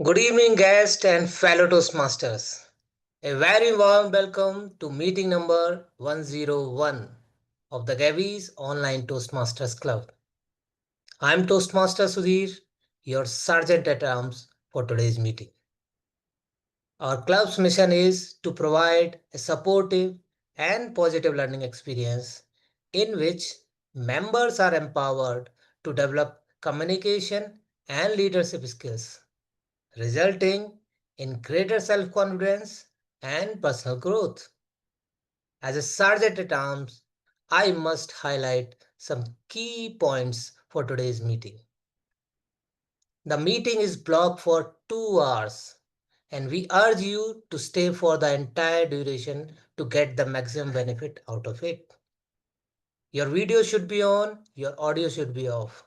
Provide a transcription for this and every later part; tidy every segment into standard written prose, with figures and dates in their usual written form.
Good evening, guests and fellow Toastmasters. A very warm welcome to meeting number 101 of the Gabbys Online Toastmasters Club. I'm Toastmaster Sudhir, your sergeant at arms for today's meeting. Our club's mission is to provide a supportive and positive learning experience in which members are empowered to develop communication and leadership skills, resulting in greater self confidence and personal growth. As a sergeant at arms, I must highlight some key points for today's meeting. The meeting is blocked for 2 hours, and we urge you to stay for the entire duration to get the maximum benefit out of it. Your video should be on, your audio should be off.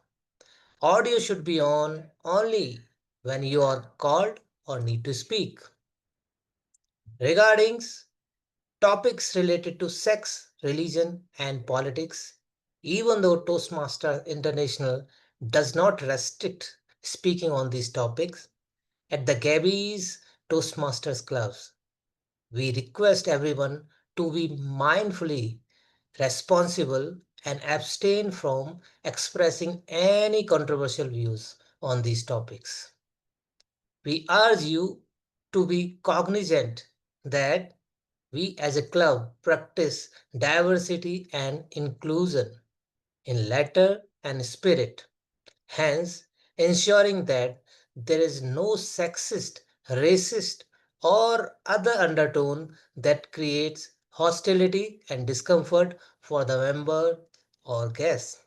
Audio should be on only when you are called or need to speak. Regarding topics related to sex, religion, and politics, even though Toastmasters International does not restrict speaking on these topics, at the Gabbys Toastmasters clubs, we request everyone to be mindfully responsible and abstain from expressing any controversial views on these topics. We urge you to be cognizant that we as a club practice diversity and inclusion in letter and spirit, hence ensuring that there is no sexist, racist, or other undertone that creates hostility and discomfort for the member or guest.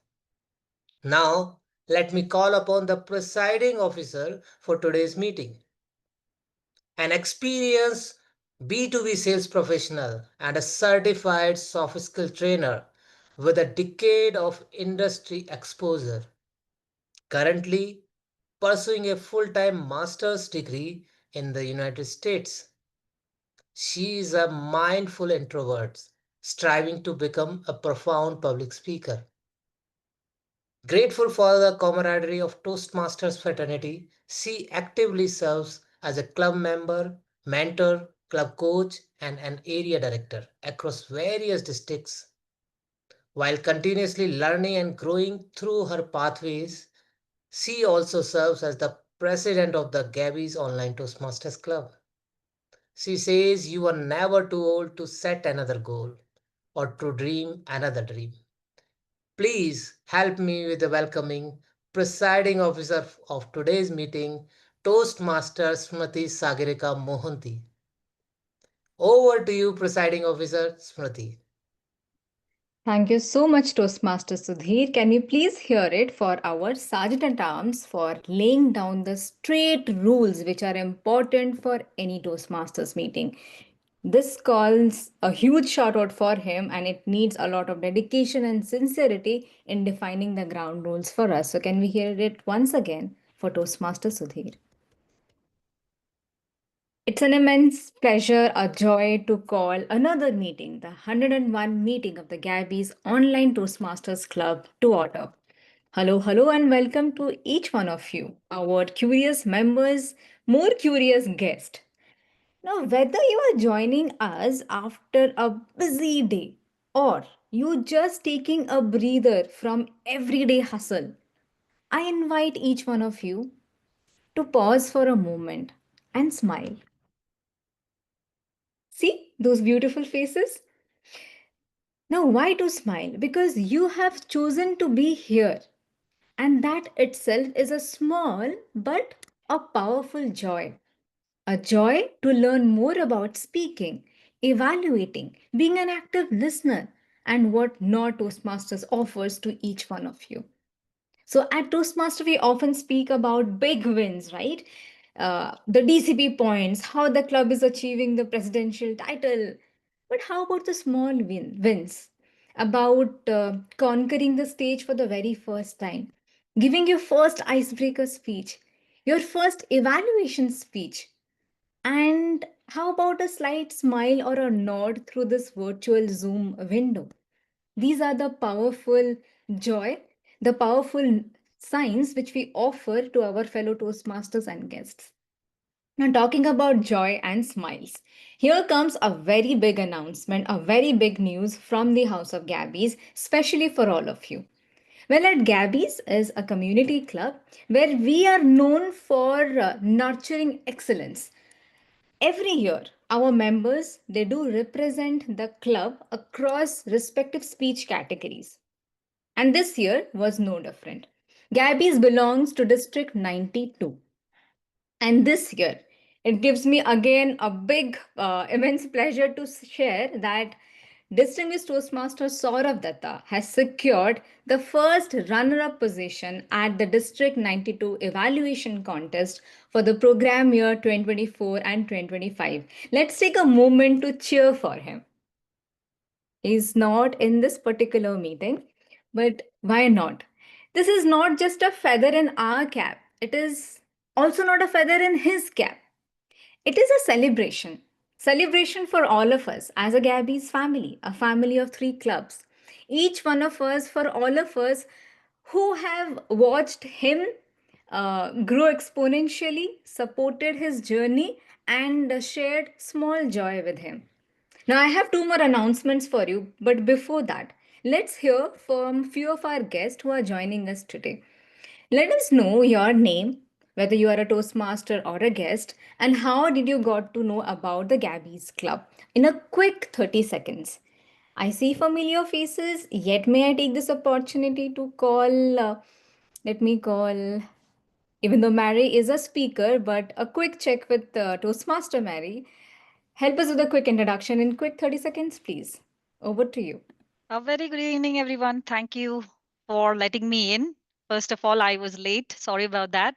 Now, let me call upon the presiding officer for today's meeting. An experienced B2B sales professional and a certified soft skill trainer with a decade of industry exposure, currently pursuing a full time master's degree in the United States. She is a mindful introvert, striving to become a profound public speaker. Grateful for the camaraderie of Toastmasters fraternity, she actively serves as a club member, mentor, club coach, and an area director across various districts. While continuously learning and growing through her pathways, she also serves as the president of the Gabbys Online Toastmasters Club. She says you are never too old to set another goal or to dream another dream. Please help me with the welcoming presiding officer of today's meeting, Toastmaster Smriti Sagarika Mohanty. Over to you, presiding officer Smriti. Thank you so much, Toastmaster Sudhir. Can you please hear it for our Sergeant at Arms for laying down the straight rules which are important for any Toastmasters meeting? This calls a huge shout out for him, and it needs a lot of dedication and sincerity in defining the ground rules for us. So, can we hear it once again for Toastmaster Sudhir? It's an immense pleasure, a joy to call another meeting, the 101 meeting of the Gabbys Online Toastmasters Club to order. Hello, hello, and welcome to each one of you, our curious members, more curious guest. Now, whether you are joining us after a busy day or you just taking a breather from everyday hustle, I invite each one of you to pause for a moment and smile. See those beautiful faces? Now, why to smile? Because you have chosen to be here, and that itself is a small but a powerful joy. A joy to learn more about speaking, evaluating, being an active listener, and what not Toastmasters offers to each one of you. So at Toastmaster, we often speak about big wins, right? The DCP points, how the club is achieving the presidential title. But how about the small wins? About conquering the stage for the very first time, giving your first icebreaker speech, your first evaluation speech, and how about a slight smile or a nod through this virtual Zoom window? These are the powerful joy, the powerful signs which we offer to our fellow Toastmasters and guests. Now, talking about joy and smiles, here comes a very big announcement, a very big news from the House of Gabbies, especially for all of you. Well, at Gabbys is a community club where we are known for nurturing excellence. Every year, our members they do represent the club across respective speech categories. And this year was no different. Gabby's belongs to District 92. And this year, it gives me again a big, immense pleasure to share that distinguished Toastmaster Saurav Datta has secured the first runner up position at the District 92 evaluation contest for the program year 2024 and 2025. Let's take a moment to cheer for him. He's not in this particular meeting, but why not? This is not just a feather in our cap, it is also not a feather in his cap. It is a celebration. Celebration for all of us as a Gabby's family, a family of three clubs. Each one of us, for all of us who have watched him grow exponentially, supported his journey, and shared small joy with him. Now, I have two more announcements for you, but before that, let's hear from few of our guests who are joining us today. Let us know your name, whether you are a Toastmaster or a guest, and how did you got to know about the Gabby's Club in a quick 30 seconds. I see familiar faces, yet may I take this opportunity to call, let me call, even though Mary is a speaker, but a quick check with Toastmaster Mary. Help us with a quick introduction in quick 30 seconds, please. Over to you. A very good evening, everyone. Thank you for letting me in. First of all, I was late. Sorry about that.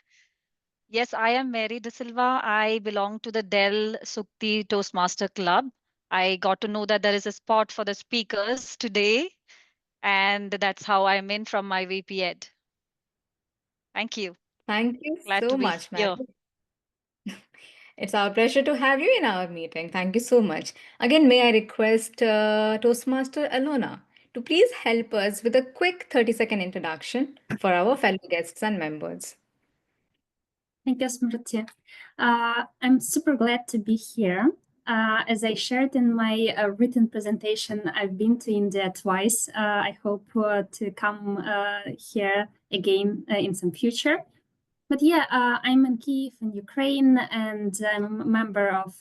Yes, I am Mary De Silva. I belong to the Del Sukti Toastmaster Club. I got to know that there is a spot for the speakers today, and that's how I'm in from my VP Ed. Thank you. Thank you Glad so to be much, Mary. here. It's our pleasure to have you in our meeting. Thank you so much. Again, may I request Toastmaster Alona to please help us with a quick 30-second introduction for our fellow guests and members. Thank you, Smriti. I'm super glad to be here. As I shared in my written presentation, I've been to India twice. I hope to come here again in some future. But yeah, I'm in Kiev in Ukraine, and I'm a member of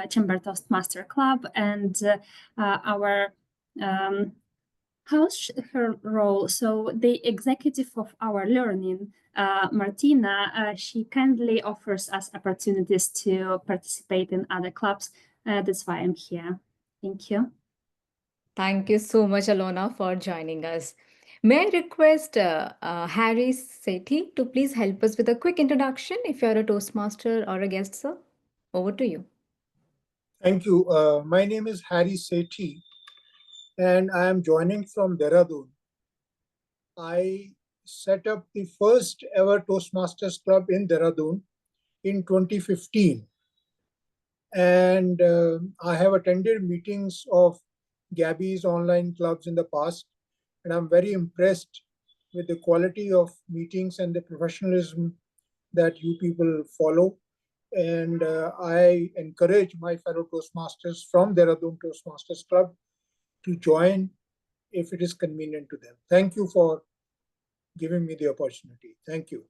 Chamber Toastmaster Club, and our how's her role? So the executive of our learning, Martina, she kindly offers us opportunities to participate in other clubs. That's why I'm here. Thank you. Thank you so much, Alona, for joining us. May I request Harry Sethi to please help us with a quick introduction if you're a Toastmaster or a guest, sir? Over to you. Thank you. My name is Harry Sethi, and I am joining from Dehradun. I set up the first ever Toastmasters Club in Dehradun in 2015. And I have attended meetings of Gabby's online clubs in the past, and I'm very impressed with the quality of meetings and the professionalism that you people follow. And I encourage my fellow Toastmasters from Dehradun Toastmasters Club to join if it is convenient to them. Thank you for giving me the opportunity. Thank you.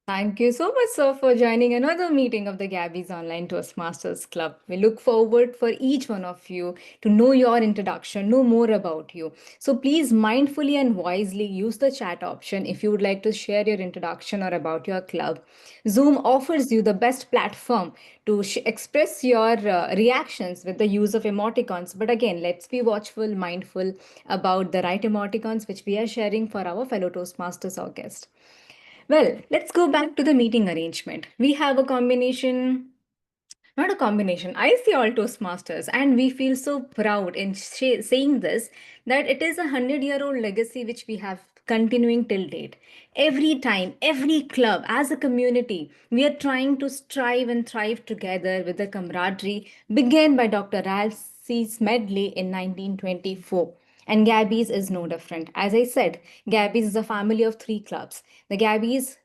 Thank you so much, sir, for joining another meeting of the Gabby's Online Toastmasters Club. We look forward for each one of you to know your introduction, know more about you. So please mindfully and wisely use the chat option if you would like to share your introduction or about your club. Zoom offers you the best platform to express your reactions with the use of emoticons. But again, let's be watchful, mindful about the right emoticons which we are sharing for our fellow Toastmasters or guests. Well, let's go back to the meeting arrangement. We have a combination, not a combination. I see all Toastmasters, and we feel so proud in saying this that it is 100-year-old legacy which we have continuing till date. Every time, every club, as a community, we are trying to strive and thrive together with the camaraderie began by Dr. Ralph C. Smedley in 1924. And Gabby's is no different. As I said, Gabby's is a family of three clubs. The Gabby's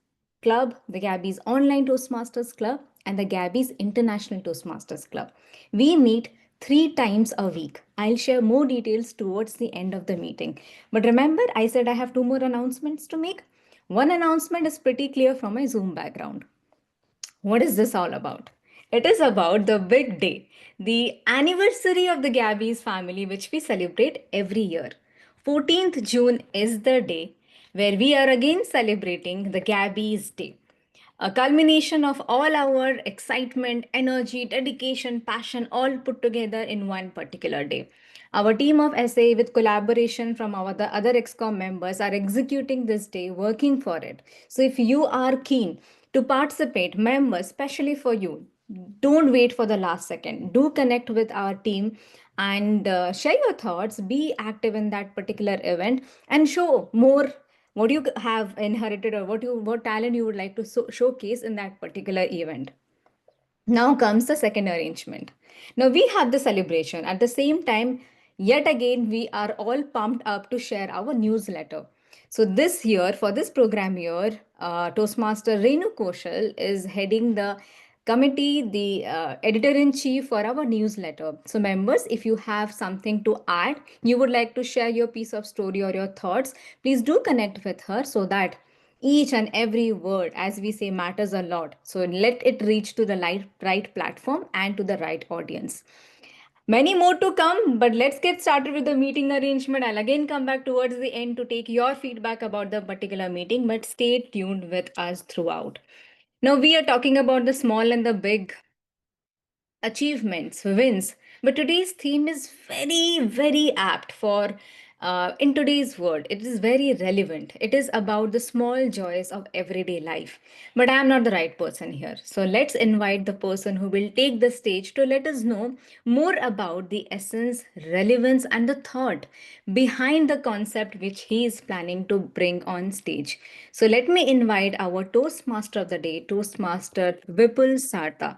Club, the Gabbys Online Toastmasters Club, and the Gabbys International Toastmasters Club. We meet 3 times a week. I'll share more details towards the end of the meeting. But remember, I said I have 2 more announcements to make. One announcement is pretty clear from my Zoom background. What is this all about? It is about the big day, the anniversary of the Gabbys family, which we celebrate every year. 14th June is the day where we are again celebrating the Gabbys Day. A culmination of all our excitement, energy, dedication, passion, all put together in one particular day. Our team of SA, with collaboration from the other XCOM members, are executing this day, working for it. So, if you are keen to participate, members, especially for you, don't wait for the last second. Do connect with our team and share your thoughts. Be active in that particular event and show more what you have inherited or what talent you would like to showcase in that particular event. Now comes the second arrangement. Now we have the celebration. At the same time, yet again, we are all pumped up to share our newsletter. So this year, for this program year, Toastmaster Renu Koshal is heading the committee, the editor-in-chief for our newsletter. So members, if you have something to add, you would like to share your piece of story or your thoughts, please do connect with her so that each and every word, as we say, matters a lot. So let it reach to the right platform and to the right audience. Many more to come, but let's get started with the meeting arrangement. I'll again come back towards the end to take your feedback about the particular meeting, but stay tuned with us throughout. Now, we are talking about the small and the big achievements, wins. But today's theme is very, very apt for in today's world. It is very relevant. It is about the small joys of everyday life. But I am not the right person here. So let's invite the person who will take the stage to let us know more about the essence, relevance, and the thought behind the concept which he is planning to bring on stage. So let me invite our Toastmaster of the day, Toastmaster Vipul Sarta.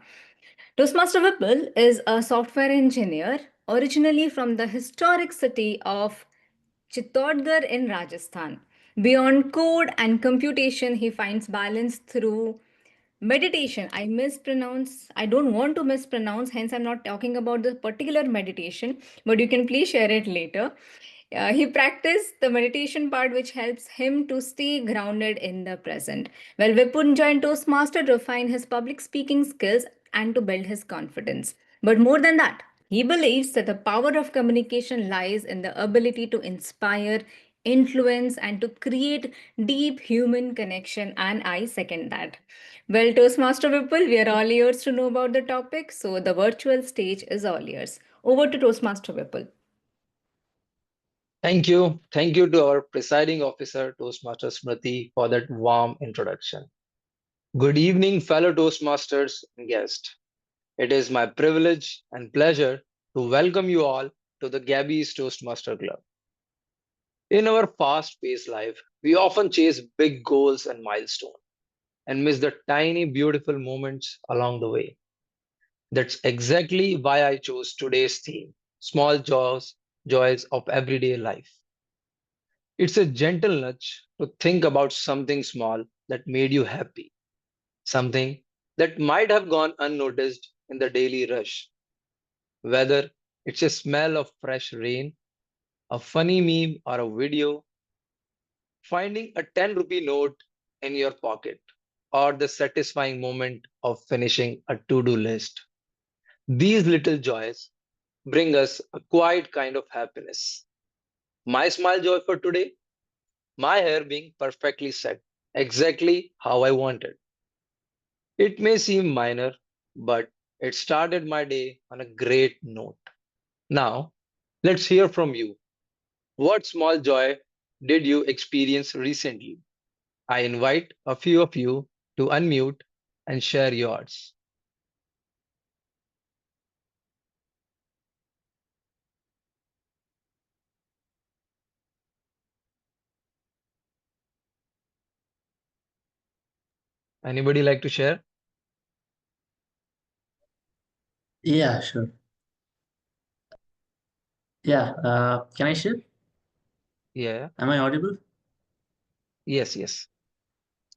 Toastmaster Whipple is a software engineer originally from the historic city of Chittorgarh in Rajasthan. Beyond code and computation, he finds balance through meditation. I don't want to mispronounce, hence, I'm not talking about the particular meditation, but you can please share it later. He practiced the meditation part, which helps him to stay grounded in the present. Well, Vipun joined Toastmaster to refine his public speaking skills and to build his confidence. But more than that, he believes that the power of communication lies in the ability to inspire, influence, and to create deep human connection. And I second that. Well, Toastmaster Vipul, we are all ears to know about the topic, so the virtual stage is all ears. Over to Toastmaster Vipul. Thank you. Thank you to our presiding officer, Toastmaster Smriti, for that warm introduction. Good evening, fellow Toastmasters and guests. It is my privilege and pleasure to welcome you all to the Gabbys Toastmaster Club. In our fast paced life, we often chase big goals and milestones and miss the tiny, beautiful moments along the way. That's exactly why I chose today's theme small joys of everyday life. It's a gentle nudge to think about something small that made you happy, something that might have gone unnoticed in the daily rush. Whether it's a smell of fresh rain, a funny meme, or a video, finding a 10 rupee note in your pocket, or the satisfying moment of finishing a to do list. These little joys bring us a quiet kind of happiness. My small joy for today, my hair being perfectly set, exactly how I wanted. It may seem minor, but it started my day on a great note. Now, let's hear from you. What small joy did you experience recently? I invite a few of you to unmute and share yours. Anybody like to share? Yeah, sure. Yeah, can I share? Yeah. Am I audible? Yes, yes.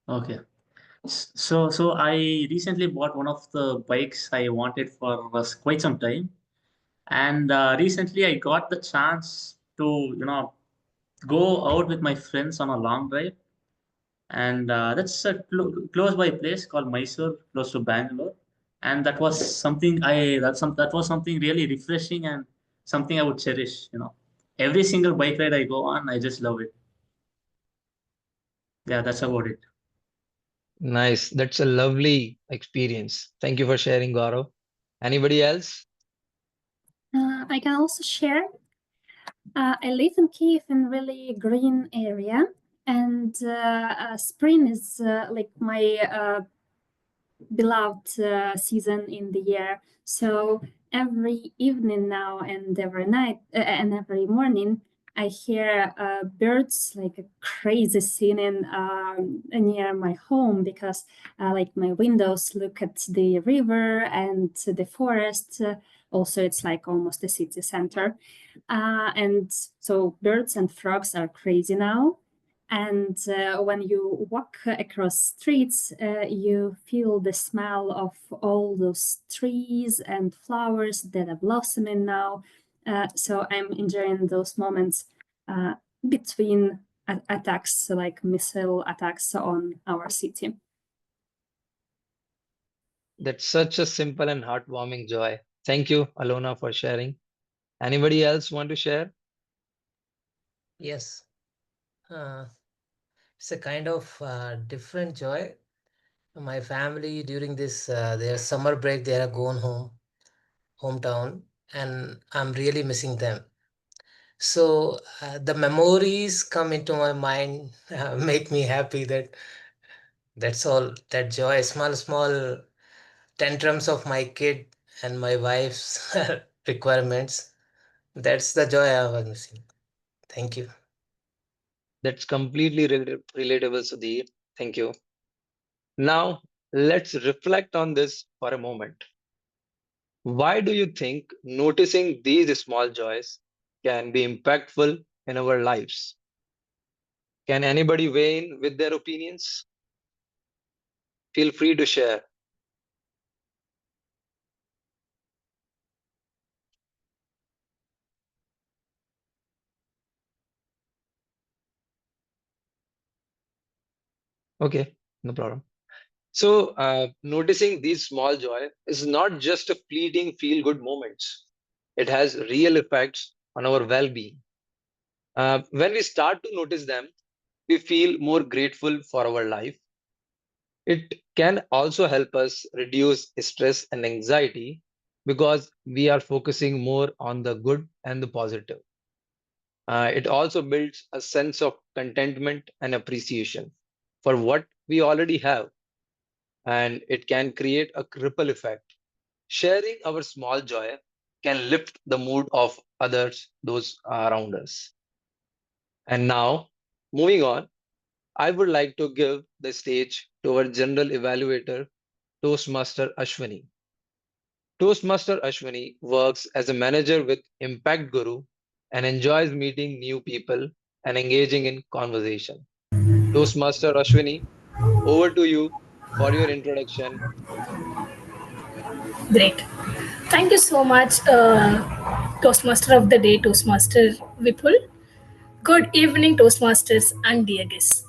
Okay. So I recently bought one of the bikes I wanted for quite some time, and recently I got the chance to go out with my friends on a long drive, and that's a close by place called Mysore, close to Bangalore, and that was something really refreshing and something I would cherish. Every single bike ride I go on, I just love it. Yeah, that's about it. Nice. That's a lovely experience. Thank you for sharing, Gaurav. Anybody else? I can also share. I live in Kiev in really green area, and spring is like my beloved season in the year. So every evening now and every night and every morning, I hear birds like a crazy singing near my home because like my windows look at the river and the forest. Also, it's like almost a city center. And so birds and frogs are crazy now. And when you walk across streets, you feel the smell of all those trees and flowers that are blossoming now. So I'm enjoying those moments uh, between attacks, like missile attacks on our city. That's such a simple and heartwarming joy. Thank you, Alona, for sharing. Anybody else want to share? Yes, uh, it's a kind of different joy. My family during this their summer break, they are gone hometown, and I'm really missing them. So the memories come into my mind, make me happy. That's all. That joy, small tantrums of my kid and my wife's requirements. That's the joy I was missing. Thank you. That's completely relatable, Sudhir. Thank you. Now, let's reflect on this for a moment. Why do you think noticing these small joys can be impactful in our lives? Can anybody weigh in with their opinions? Feel free to share. Okay, no problem. So, noticing these small joy is not just a fleeting feel good moments. It has real effects on our well-being. When we start to notice them, we feel more grateful for our life. It can also help us reduce stress and anxiety because we are focusing more on the good and the positive. It also builds a sense of contentment and appreciation for what we already have, and it can create a ripple effect. Sharing our small joy can lift the mood of others, those around us. And now, moving on, I would like to give the stage to our general evaluator, Toastmaster Ashwini. Toastmaster Ashwini works as a manager with Impact Guru and enjoys meeting new people and engaging in conversation. Toastmaster Ashwini, over to you for your introduction. Great. Thank you so much, Toastmaster of the Day, Toastmaster Vipul. Good evening, Toastmasters and dear guests.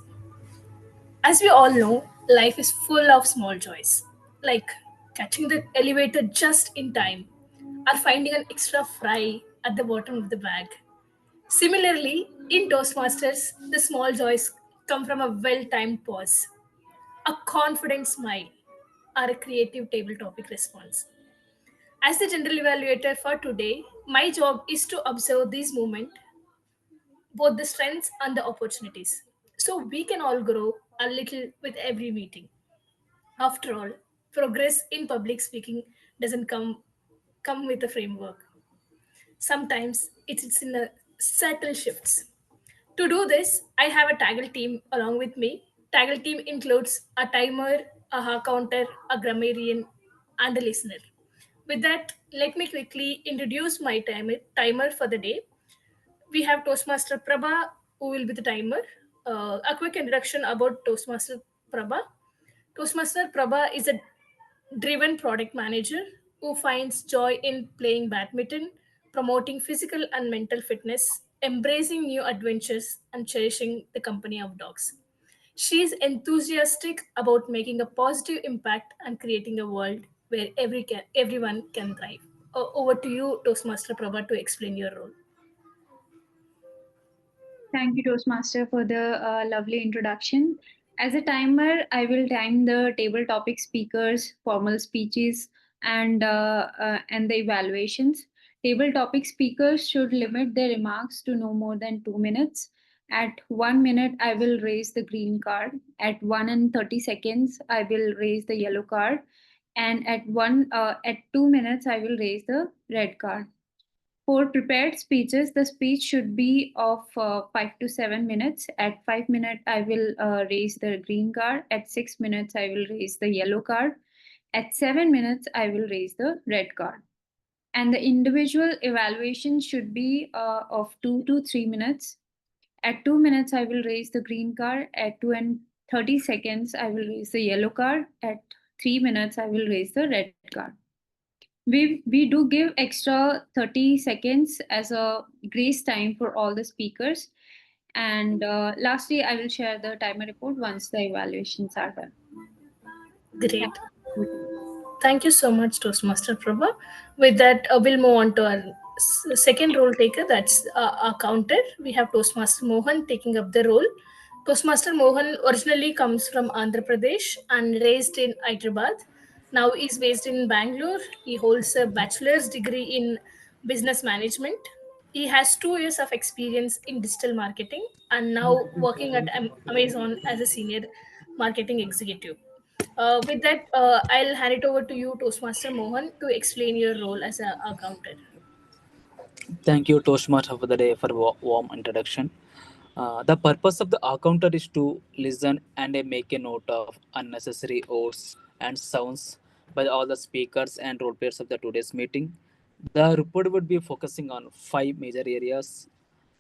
As we all know, life is full of small joys, like catching the elevator just in time or finding an extra fry at the bottom of the bag. Similarly, in Toastmasters, the small joys come from a well timed pause, a confident smile, or a creative table topic response. As the general evaluator for today, my job is to observe these movements, both the strengths and the opportunities, so we can all grow a little with every meeting. After all, progress in public speaking doesn't come with a framework. Sometimes it's in the subtle shifts. To do this, I have a Taggle team along with me. Taggle team includes a timer, a hack counter, a grammarian, and a listener. With that, let me quickly introduce my timer for the day. We have Toastmaster Prabha, who will be the timer. A quick introduction about Toastmaster Prabha. Toastmaster Prabha is a driven product manager who finds joy in playing badminton, promoting physical and mental fitness, embracing new adventures, and cherishing the company of dogs. She is enthusiastic about making a positive impact and creating a world where everyone can thrive. Over to you, Toastmaster Prabha, to explain your role. Thank you, Toastmaster, for the lovely introduction. As a timer, I will time the table topic speakers, formal speeches, and the evaluations. Table topic speakers should limit their remarks to no more than 2 minutes. At 1 minute, I will raise the green card. At 1 and 30 seconds, I will raise the yellow card, and at 2 minutes, I will raise the red card. For prepared speeches, the speech should be of 5 to 7 minutes. At 5 minutes, I will raise the green card. At 6 minutes, I will raise the yellow card. At 7 minutes, I will raise the red card. And the individual evaluation should be of 2 to 3 minutes. At 2 minutes, I will raise the green card. At 2 and 30 seconds, I will raise the yellow card. At 3 minutes, I will raise the red card. We do give extra 30 seconds as a grace time for all the speakers. And lastly, I will share the timer report once the evaluations are done. Great. Thank you so much, Toastmaster Prabha. With that, we'll move on to our second role taker, that's our counter. We have Toastmaster Mohan taking up the role. Toastmaster Mohan originally comes from Andhra Pradesh and raised in Hyderabad. Now he's based in Bangalore. He holds a bachelor's degree in business management. He has 2 years of experience in digital marketing and now working at Amazon as a senior marketing executive. With that, I'll hand it over to you, Toastmaster Mohan, to explain your role as a accountant. Thank you, Toastmaster, for the day for warm introduction. The purpose of the accountant is to listen and make a note of unnecessary words and sounds by all the speakers and role players of the today's meeting. The report would be focusing on five major areas: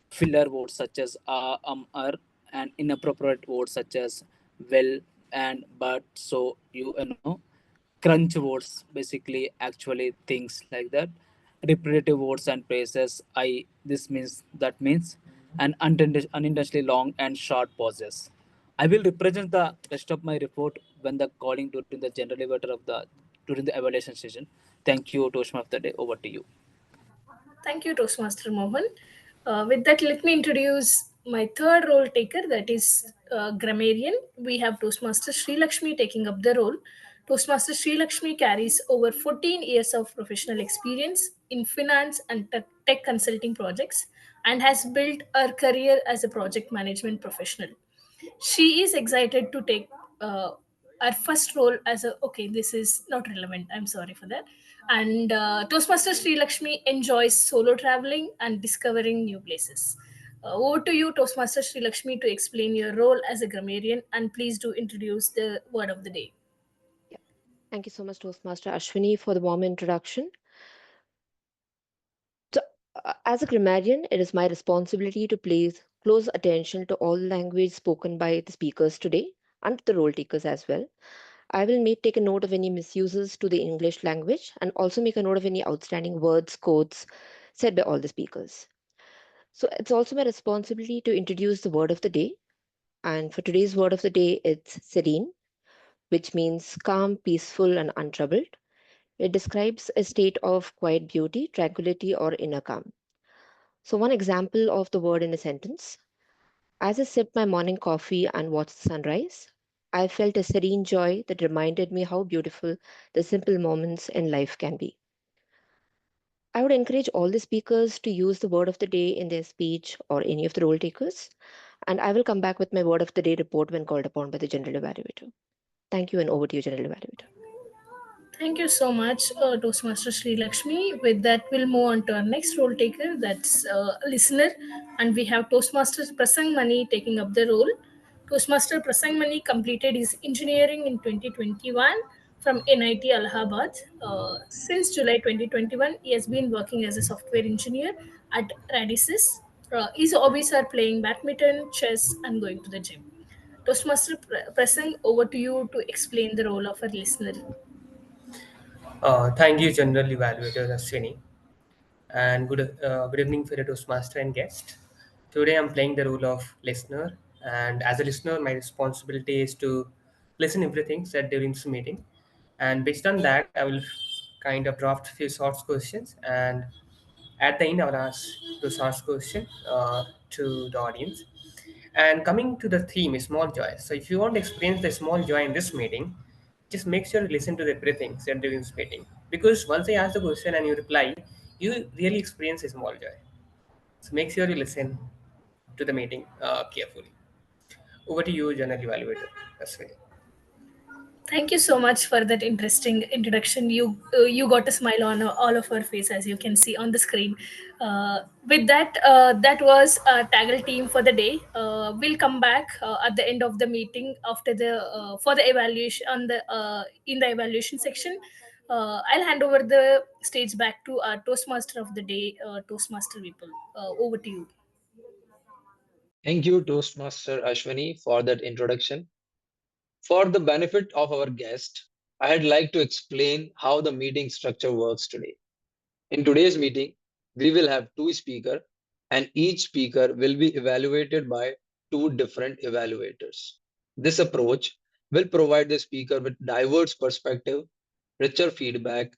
filler words such as and inappropriate words such as well and but, so you know, crunch words, basically actually things like that, repetitive words and phrases, this means, that means, and unintentionally long and short pauses. I will represent the rest of my report when the calling during the general elevator of the during the evaluation session. Thank you, Toshma of the day. Over to you. Thank you, Toastmaster Mohan. With that, let me introduce my third role taker, that is grammarian. We have Toastmaster Sri Lakshmi taking up the role. Toastmaster Sri Lakshmi carries over 14 years of professional experience in finance and tech consulting projects and has built her career as a project management professional. She is excited to take our first role as a, okay, this is not relevant, I'm sorry for that. And Toastmaster Sri Lakshmi enjoys solo traveling and discovering new places. Over to you, Toastmaster Sri Lakshmi, to explain your role as a grammarian, and please do introduce the word of the day. Yeah. Thank you so much, Toastmaster Ashwini, for the warm introduction. So, as a grammarian, it is my responsibility to pay close attention to all language spoken by the speakers today and the role takers as well. I will take a note of any misuses to the English language and also make a note of any outstanding words, quotes said by all the speakers. So it's also my responsibility to introduce the word of the day. And for today's word of the day, it's serene, which means calm, peaceful, and untroubled. It describes a state of quiet beauty, tranquility, or inner calm. So, one example of the word in a sentence: as I sipped my morning coffee and watched the sunrise, I felt a serene joy that reminded me how beautiful the simple moments in life can be. I would encourage all the speakers to use the word of the day in their speech or any of the role takers, and I will come back with my word of the day report when called upon by the general evaluator. Thank you, and over to you, general evaluator. Thank you so much, Toastmaster Sri Lakshmi. With that, we'll move on to our next role taker, that's listener. And we have Toastmaster Prasang Mani taking up the role. Toastmaster Prasang Mani completed his engineering in 2021 from NIT Allahabad. Since July 2021, he has been working as a software engineer at Radisys. His hobbies are playing badminton, chess, and going to the gym. Toastmaster Prasan, over to you to explain the role of a listener. Thank you, General Evaluator Ashwini, and good evening, fellow Toastmaster and guest. Today, I'm playing the role of listener, and as a listener, my responsibility is to listen everything said during this meeting, and based on that, I will kind of draft a few short questions, and at the end, I will ask those short questions to the audience. And coming to the theme, small joy. So if you want to experience the small joy in this meeting, just make sure you listen to everything said during this meeting. Because once I ask the question and you reply, you really experience a small joy. So make sure you listen to the meeting carefully. Over to you, General Evaluator. That's right. Thank you so much for that interesting introduction. You got a smile on all of our face, as you can see on the screen. With that, that was our Taggle team for the day. We'll come back at the end of the meeting after the for the evaluation on the in the evaluation section. I'll hand over the stage back to our Toastmaster of the day, Toastmaster people. Over to you. Thank you, Toastmaster Ashwini, for that introduction. For the benefit of our guest, I'd like to explain how the meeting structure works today. In today's meeting, we will have two speakers, and each speaker will be evaluated by two different evaluators. This approach will provide the speaker with diverse perspective, richer feedback,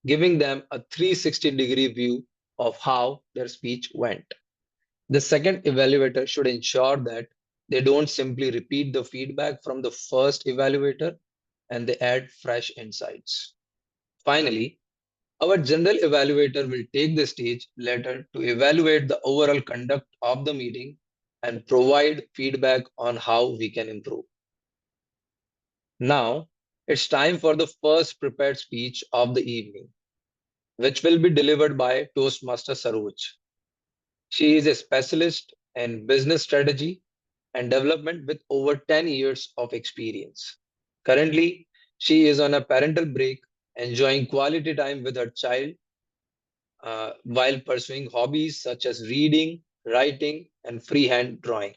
giving them a 360-degree view of how their speech went. The second evaluator should ensure that they don't simply repeat the feedback from the first evaluator and they add fresh insights. Finally, our general evaluator will take the stage later to evaluate the overall conduct of the meeting and provide feedback on how we can improve. Now, it's time for the first prepared speech of the evening, which will be delivered by Toastmaster Saroj. She is a specialist in business strategy and development with over 10 years of experience. Currently, she is on a parental break, enjoying quality time with her child while pursuing hobbies such as reading, writing, and freehand drawing.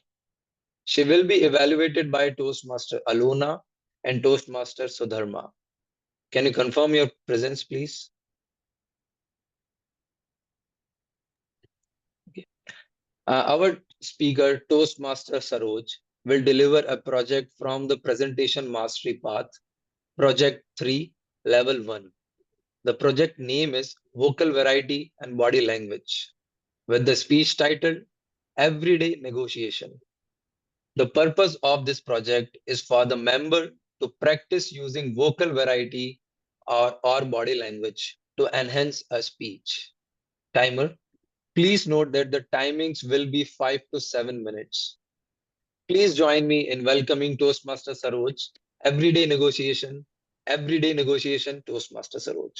She will be evaluated by Toastmaster Alona and Toastmaster Sudharma. Can you confirm your presence, please? Okay. Our speaker, Toastmaster Saroj, will deliver a project from the Presentation Mastery Path, Project 3, Level 1. The project name is Vocal Variety and Body Language, with the speech titled Everyday Negotiation. The purpose of this project is for the member to practice using vocal variety or body language to enhance a speech. Timer, please note that the timings will be 5 to 7 minutes. Please join me in welcoming Toastmaster Saroj, Everyday Negotiation Toastmaster Saroj.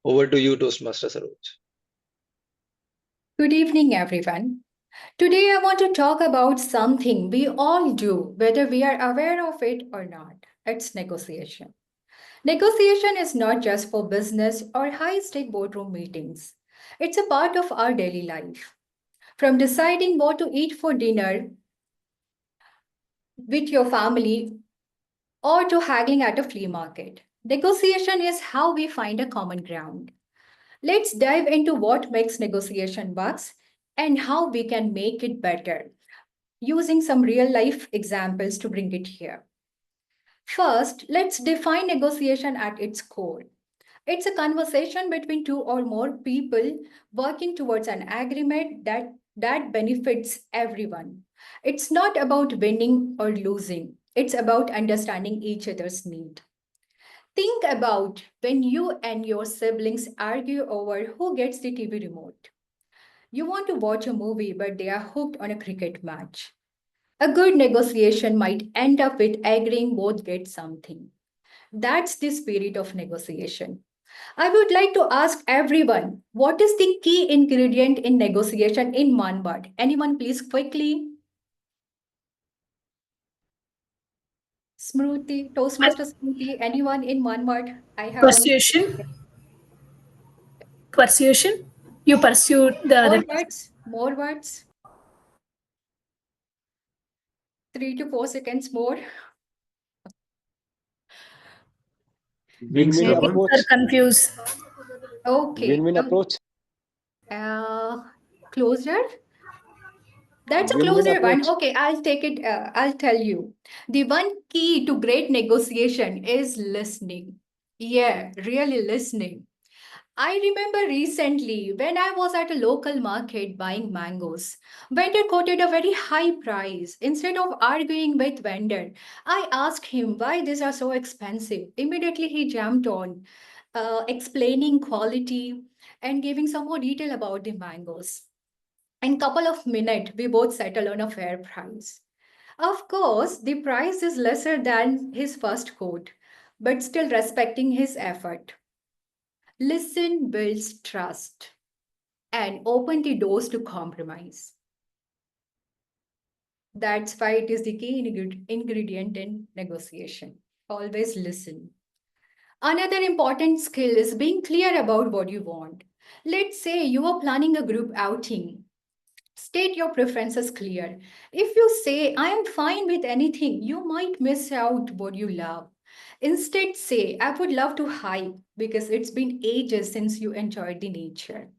Over to you, Toastmaster Saroj. Good evening, everyone. Today, I want to talk about something we all do, whether we are aware of it or not. It's negotiation. Negotiation is not just for business or high stake boardroom meetings, it's a part of our daily life. From deciding what to eat for dinner with your family or to haggling at a flea market, negotiation is how we find a common ground. Let's dive into what makes negotiation works and how we can make it better using some real life examples to bring it here. First, let's define negotiation at its core. It's a conversation between two or more people working towards an agreement that benefits everyone. It's not about winning or losing, it's about understanding each other's need. Think about when you and your siblings argue over who gets the TV remote. You want to watch a movie, but they are hooked on a cricket match. A good negotiation might end up with agreeing both get something. That's the spirit of negotiation. I would like to ask everyone, what is the key ingredient in negotiation in one word? Anyone, please, quickly? Smruti, Toastmaster Smruti, anyone in one word? I have only Persuasion. Persuasion. You pursued the more other. words, more words. 3 to 4 seconds more. Win-win Maybe approach. are confused. Okay. Win-win approach. Closer. That's a Win-win closer one. approach. Okay, I'll take it. I'll tell you. The one key to great negotiation is listening. Yeah, really listening. I remember recently when I was at a local market buying mangoes. Vendor quoted a very high price. Instead of arguing with vendor, I asked him why these are so expensive. Immediately he jumped on, explaining quality and giving some more detail about the mangoes. In couple of minutes, we both settle on a fair price. Of course, the price is lesser than his first quote, but still respecting his effort. Listen builds trust and open the doors to compromise. That's why it is the key ingredient in negotiation. Always listen. Another important skill is being clear about what you want. Let's say you are planning a group outing. State your preferences clear. If you say, I am fine with anything, you might miss out what you love. Instead, say, I would love to hike because it's been ages since you enjoyed the nature.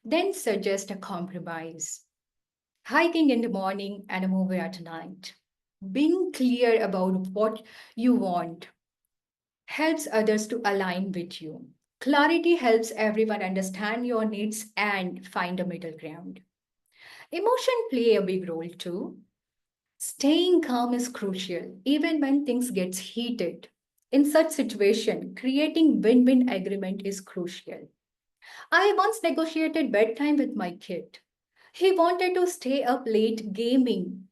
Then suggest a compromise. Hiking in the morning and a movie at night. Being clear about what you want helps others to align with you. Clarity helps everyone understand your needs and find a middle ground. Emotion play a big role too. Staying calm is crucial, even when things get heated. In such situation, creating win-win agreement is crucial. I once negotiated bedtime with my kid. He wanted to stay up late gaming,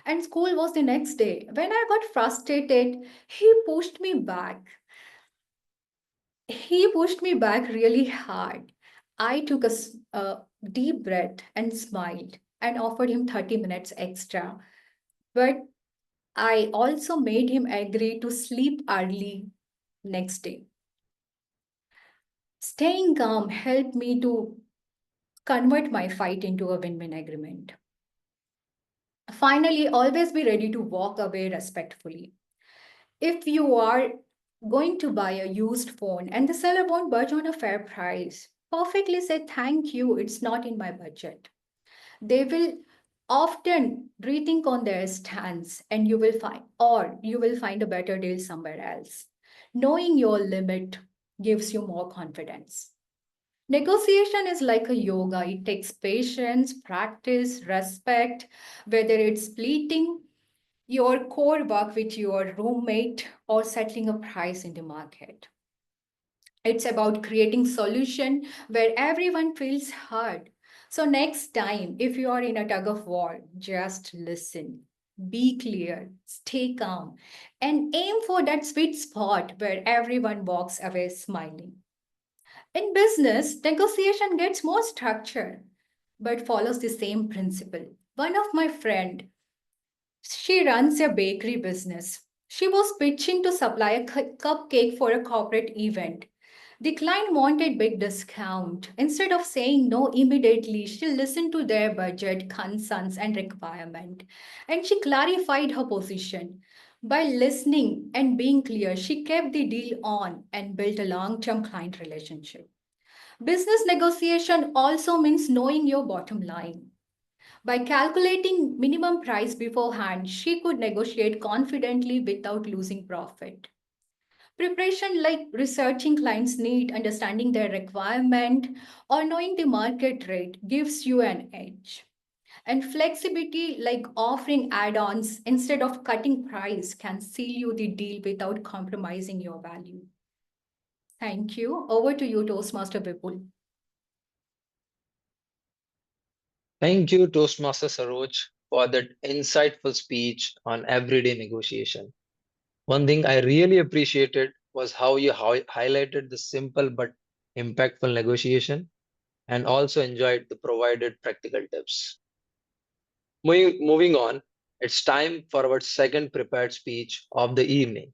and school was the next day. When I got frustrated, he pushed me back. He pushed me back really hard. I took a deep breath and smiled and offered him 30 minutes extra. But I also made him agree to sleep early next day. Staying calm helped me to convert my fight into a win win agreement. Finally, always be ready to walk away respectfully. If you are going to buy a used phone and the seller won't budge on a fair price, perfectly say thank you, it's not in my budget. They will often rethink on their stance and you will find a better deal somewhere else. Knowing your limit gives you more confidence. Negotiation is like a yoga. It takes patience, practice, respect, whether it's splitting your core work with your roommate or settling a price in the market. It's about creating solution where everyone feels heard. So next time, if you are in a tug of war, just listen, be clear, stay calm, and aim for that sweet spot where everyone walks away smiling. In business, negotiation gets more structure, but follows the same principle. One of my friend, she runs a bakery business. She was pitching to supply a cupcake for a corporate event. The client wanted big discount. Instead of saying no immediately, she listened to their budget, concerns, and requirement. And she clarified her position. By listening and being clear, she kept the deal on and built a long-term client relationship. Business negotiation also means knowing your bottom line. By calculating minimum price beforehand, she could negotiate confidently without losing profit. Preparation like researching clients' need, understanding their requirement, or knowing the market rate gives you an edge. And flexibility like offering add-ons instead of cutting price can seal you the deal without compromising your value. Thank you. Over to you, Toastmaster Vipul. Thank you, Toastmaster Saroj, for that insightful speech on everyday negotiation. One thing I really appreciated was how you highlighted the simple but impactful negotiation and also enjoyed the provided practical tips. Moving on, it's time for our second prepared speech of the evening.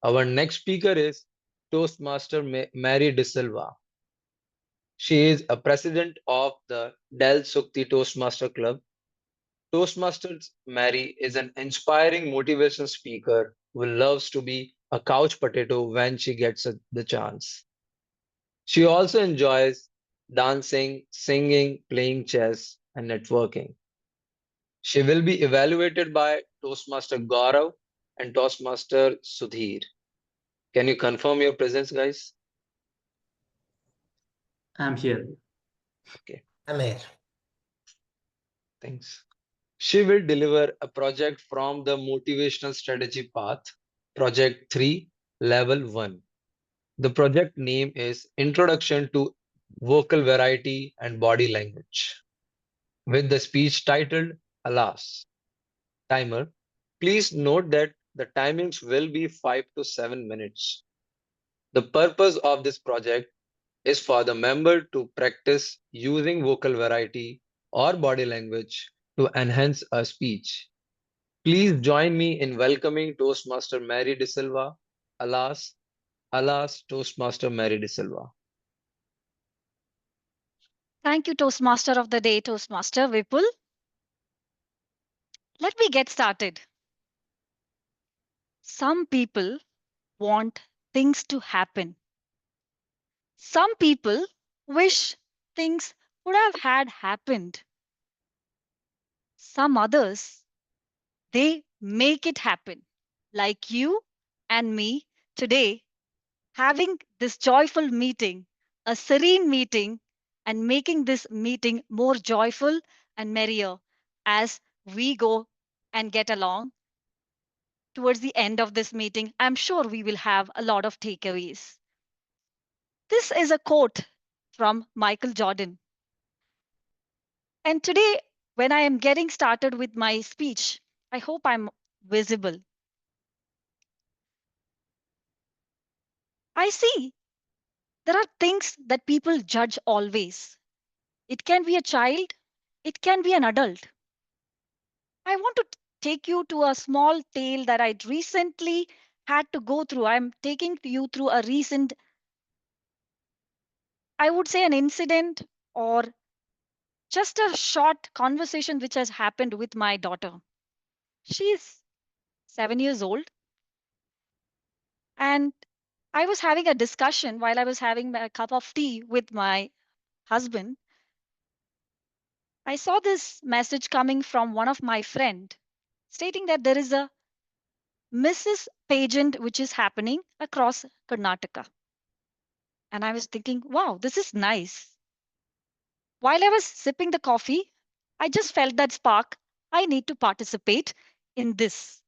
Our next speaker is Toastmaster Mary De Silva. She is a president of the Del Sukti Toastmaster Club. Toastmasters Mary is an inspiring motivational speaker who loves to be a couch potato when she gets the chance. She also enjoys dancing, singing, playing chess, and networking. She will be evaluated by Toastmaster Gaurav and Toastmaster Sudhir. Can you confirm your presence, guys? I'm here. Okay, I'm here. thanks. She will deliver a project from the motivational strategy path, Project 3, Level 1. The project name is Introduction to Vocal Variety and Body Language, with the speech titled Alas. Timer. Please note that the timings will be 5 to 7 minutes. The purpose of this project is for the member to practice using vocal variety or body language to enhance a speech. Please join me in welcoming Toastmaster Mary De Silva. Alas, alas, Toastmaster Mary De Silva. Thank you, Toastmaster of the Day, Toastmaster Vipul. Let me get started. Some people want things to happen. Some people wish things would have had happened. Some others, they make it happen. Like you and me today, having this joyful meeting, a serene meeting, and making this meeting more joyful and merrier as we go and get along towards the end of this meeting. I'm sure we will have a lot of takeaways. This is a quote from Michael Jordan. And today, when I am getting started with my speech, I hope I'm visible. I see there are things that people judge always. It can be a child, it can be an adult. I want to take you to a small tale that I recently had to go through. I'm taking you through a recent, I would say, an incident or just a short conversation which has happened with my daughter. She's 7 years old, and I was having a discussion while I was having a cup of tea with my husband. I saw this message coming from one of my friend stating that there is a Mrs. pageant which is happening across Karnataka. And I was thinking, wow, this is nice. While I was sipping the coffee, I just felt that spark. I need to participate in this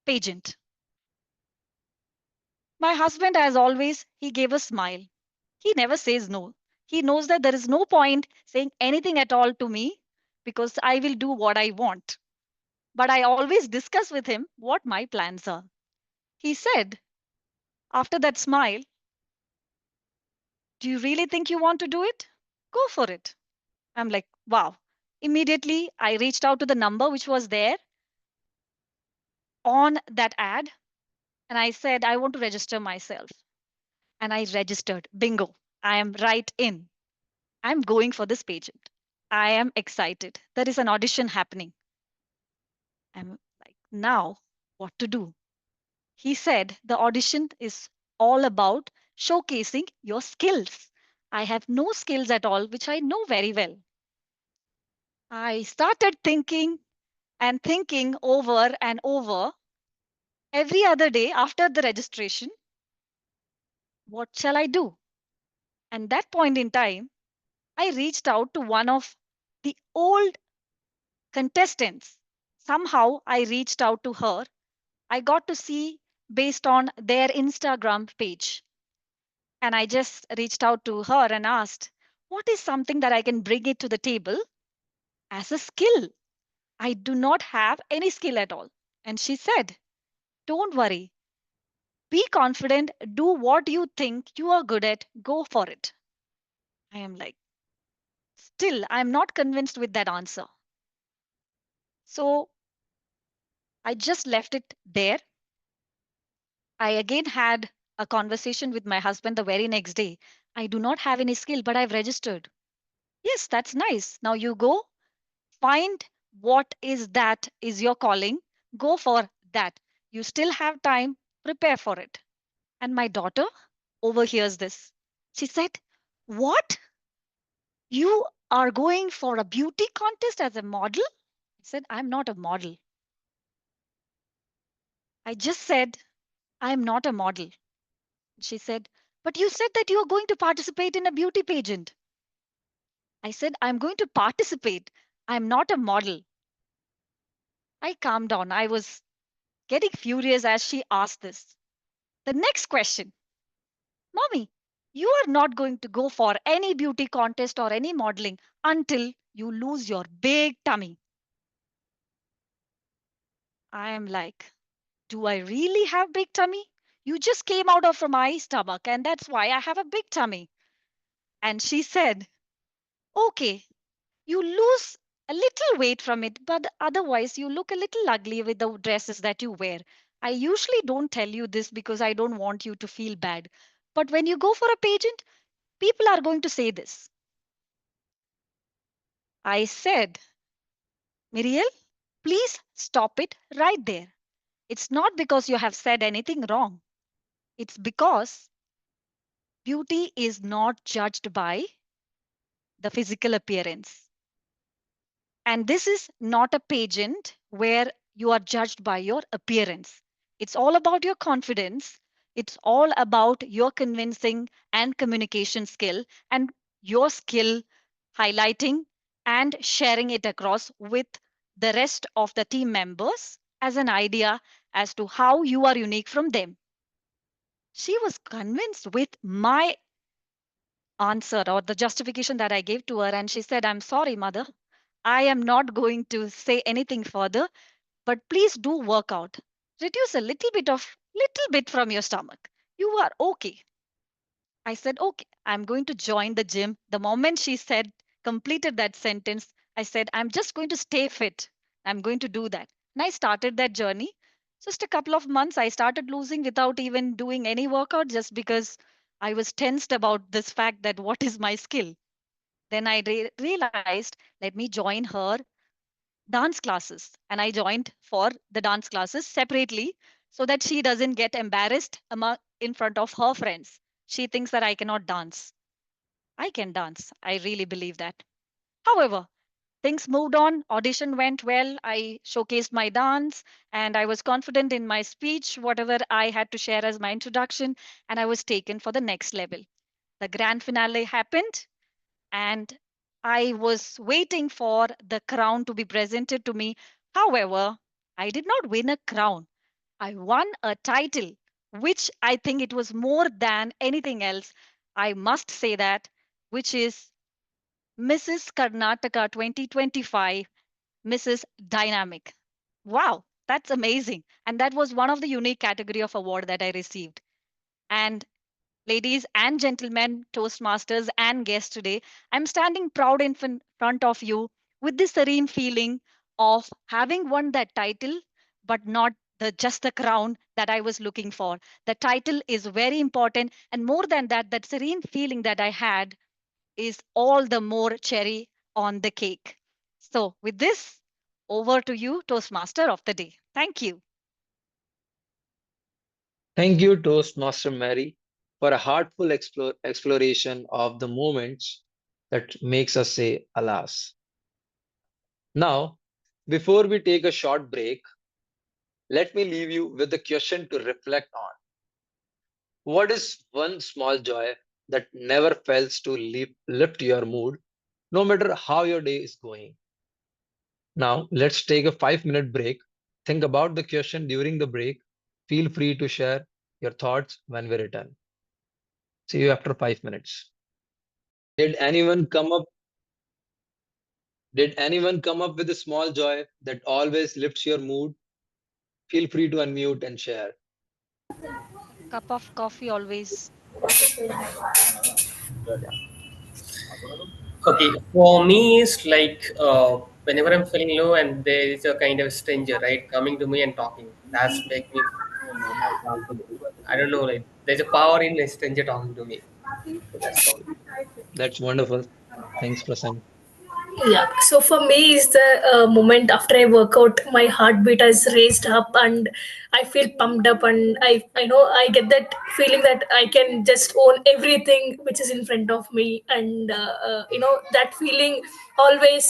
pageant. My husband, as always, he gave a smile. He never says no. He knows that there is no point saying anything at all to me because I will do what I want. But I always discuss with him what my plans are. He said, after that smile, do you really think you want to do it? Go for it. I'm like, wow. Immediately, I reached out to the number which was there on that ad and I said, I want to register myself. And I registered. Bingo. I am right in. I'm going for this pageant. I am excited. There is an audition happening. I'm like, now what to do? He said the audition is all about showcasing your skills. I have no skills at all, which I know very well. I started thinking and thinking over and over every other day after the registration. What shall I do? And that point in time, I reached out to one of the old contestants. Somehow I reached out to her. I got to see based on their Instagram page. And I just reached out to her and asked, what is something that I can bring it to the table as a skill? I do not have any skill at all. And she said, don't worry, be confident, do what you think you are good at, go for it. I am like, still, I'm not convinced with that answer. So I just left it there. I again had a conversation with my husband the very next day. I do not have any skill, but I've registered. Yes, that's nice. Now you go find What is that is your calling? Go for that. You still have time. Prepare for it. And my daughter overhears this. She said, "What? You are going for a beauty contest as a model?" I said, "I'm not a model. I just said I'm not a model." She said, "But you said that you are going to participate in a beauty pageant." I said, "I'm going to participate. I'm not a model." I calmed down. I was getting furious as she asked this. The next question: "Mommy, you are not going to go for any beauty contest or any modeling until you lose your big tummy." I am like, "Do I really have big tummy? You just came out of from my stomach, and that's why I have a big tummy." And she said, "Okay, you lose a little weight from it, but otherwise you look a little ugly with the dresses that you wear. I usually don't tell you this because I don't want you to feel bad. But when you go for a pageant, people are going to say this." I said, "Miriel, please stop it right there. It's not because you have said anything wrong. It's because beauty is not judged by the physical appearance. And this is not a pageant where you are judged by your appearance. It's all about your confidence. It's all about your convincing and communication skill and your skill highlighting and sharing it across with the rest of the team members as an idea as to how you are unique from them." She was convinced with my answer or the justification that I gave to her. And she said, "I'm sorry, mother. I am not going to say anything further, but please do work out. Reduce a little bit from your stomach. You are okay." I said, "Okay, I'm going to join the gym." The moment she said, completed that sentence, I said, "I'm just going to stay fit. I'm going to do that." And I started that journey. Just a couple of months, I started losing without even doing any workout just because I was tensed about this fact that what is my skill. Then I realized, let me join her dance classes. And I joined for the dance classes separately so that she doesn't get embarrassed in front of her friends. She thinks that I cannot dance. I can dance. I really believe that. However, things moved on. Audition went well. I showcased my dance and I was confident in my speech, whatever I had to share as my introduction, and I was taken for the next level. The grand finale happened and I was waiting for the crown to be presented to me. However, I did not win a crown. I won a title, which I think it was more than anything else. I must say that, which is Mrs. Karnataka 2025, Mrs. Dynamic. Wow, that's amazing. And that was one of the unique category of award that I received. And ladies and gentlemen, Toastmasters and guests today, I'm standing proud in front of you with this serene feeling of having won that title, but not just the crown that I was looking for. The title is very important, and more than that, that serene feeling that I had is all the more cherry on the cake. So, with this, over to you, Toastmaster of the day. Thank you. Thank you, Toastmaster Mary, for a heartful exploration of the moments that makes us say alas. Now, before we take a short break, let me leave you with a question to reflect on. What is one small joy that never fails to lift your mood, no matter how your day is going? Now, let's take a 5-minute break. Think about the question during the break. Feel free to share your thoughts when we return. See you after 5 minutes. Did anyone come up? Did anyone come up with a small joy that always lifts your mood? Feel free to unmute and share. Cup of coffee always. Okay, for me, it's like whenever I'm feeling low and there is a kind of stranger, right, coming to me and talking. That's make me. I don't know, like there's a power in a stranger talking to me. So that's for me. That's wonderful. Thanks, Prasanna. Yeah, so for me is the moment after I work out, my heartbeat is raised up and I feel pumped up, and I know I get that feeling that I can just own everything which is in front of me, and that feeling always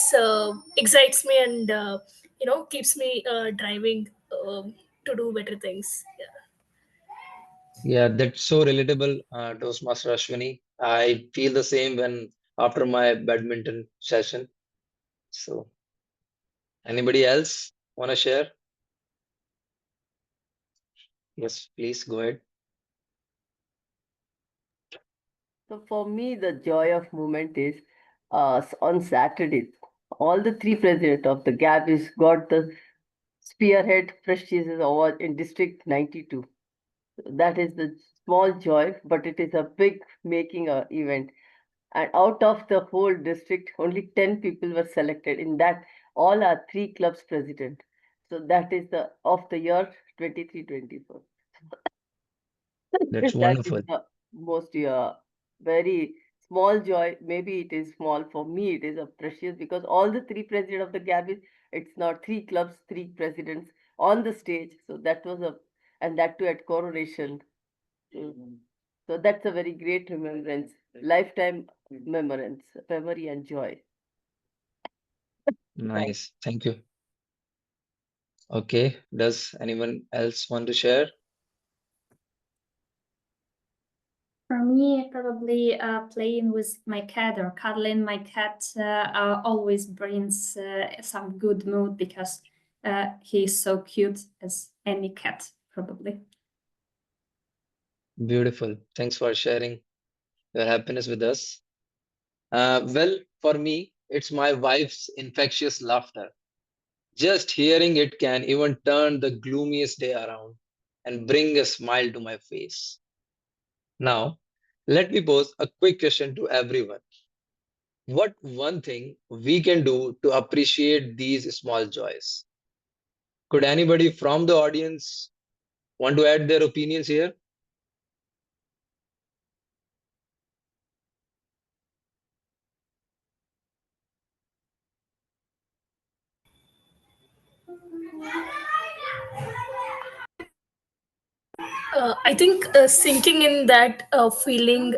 excites me, and keeps me driving to do better things. Yeah. Yeah, that's so relatable, Toastmaster Ashwini. I feel the same when after my badminton session. So, anybody else want to share? Yes, please go ahead. So for me, the joy of movement is on Saturdays. All the three presidents of the Gabbys got the spearhead prestigious award in District 92. That is the small joy, but it is a big making event. And out of the whole district, only 10 people were selected. In that, all are three clubs president. So that is the of the year 23-24. That's That is wonderful. the most very small joy. Maybe it is small for me. It is a precious because all the three presidents of the Gabbys, it's not three clubs, three presidents on the stage. So that was a and that too at coronation. So that's a very great remembrance, lifetime remembrance, memory and joy. Thanks. Nice. Thank you. Okay. Does anyone else want to share? For me, probably playing with my cat or cuddling my cat always brings some good mood because he is so cute as any cat, probably. Beautiful. Thanks for sharing your happiness with us. Well, for me, it's my wife's infectious laughter. Just hearing it can even turn the gloomiest day around and bring a smile to my face. Now, let me pose a quick question to everyone. What one thing we can do to appreciate these small joys? Could anybody from the audience want to add their opinions here? I think sinking in that feeling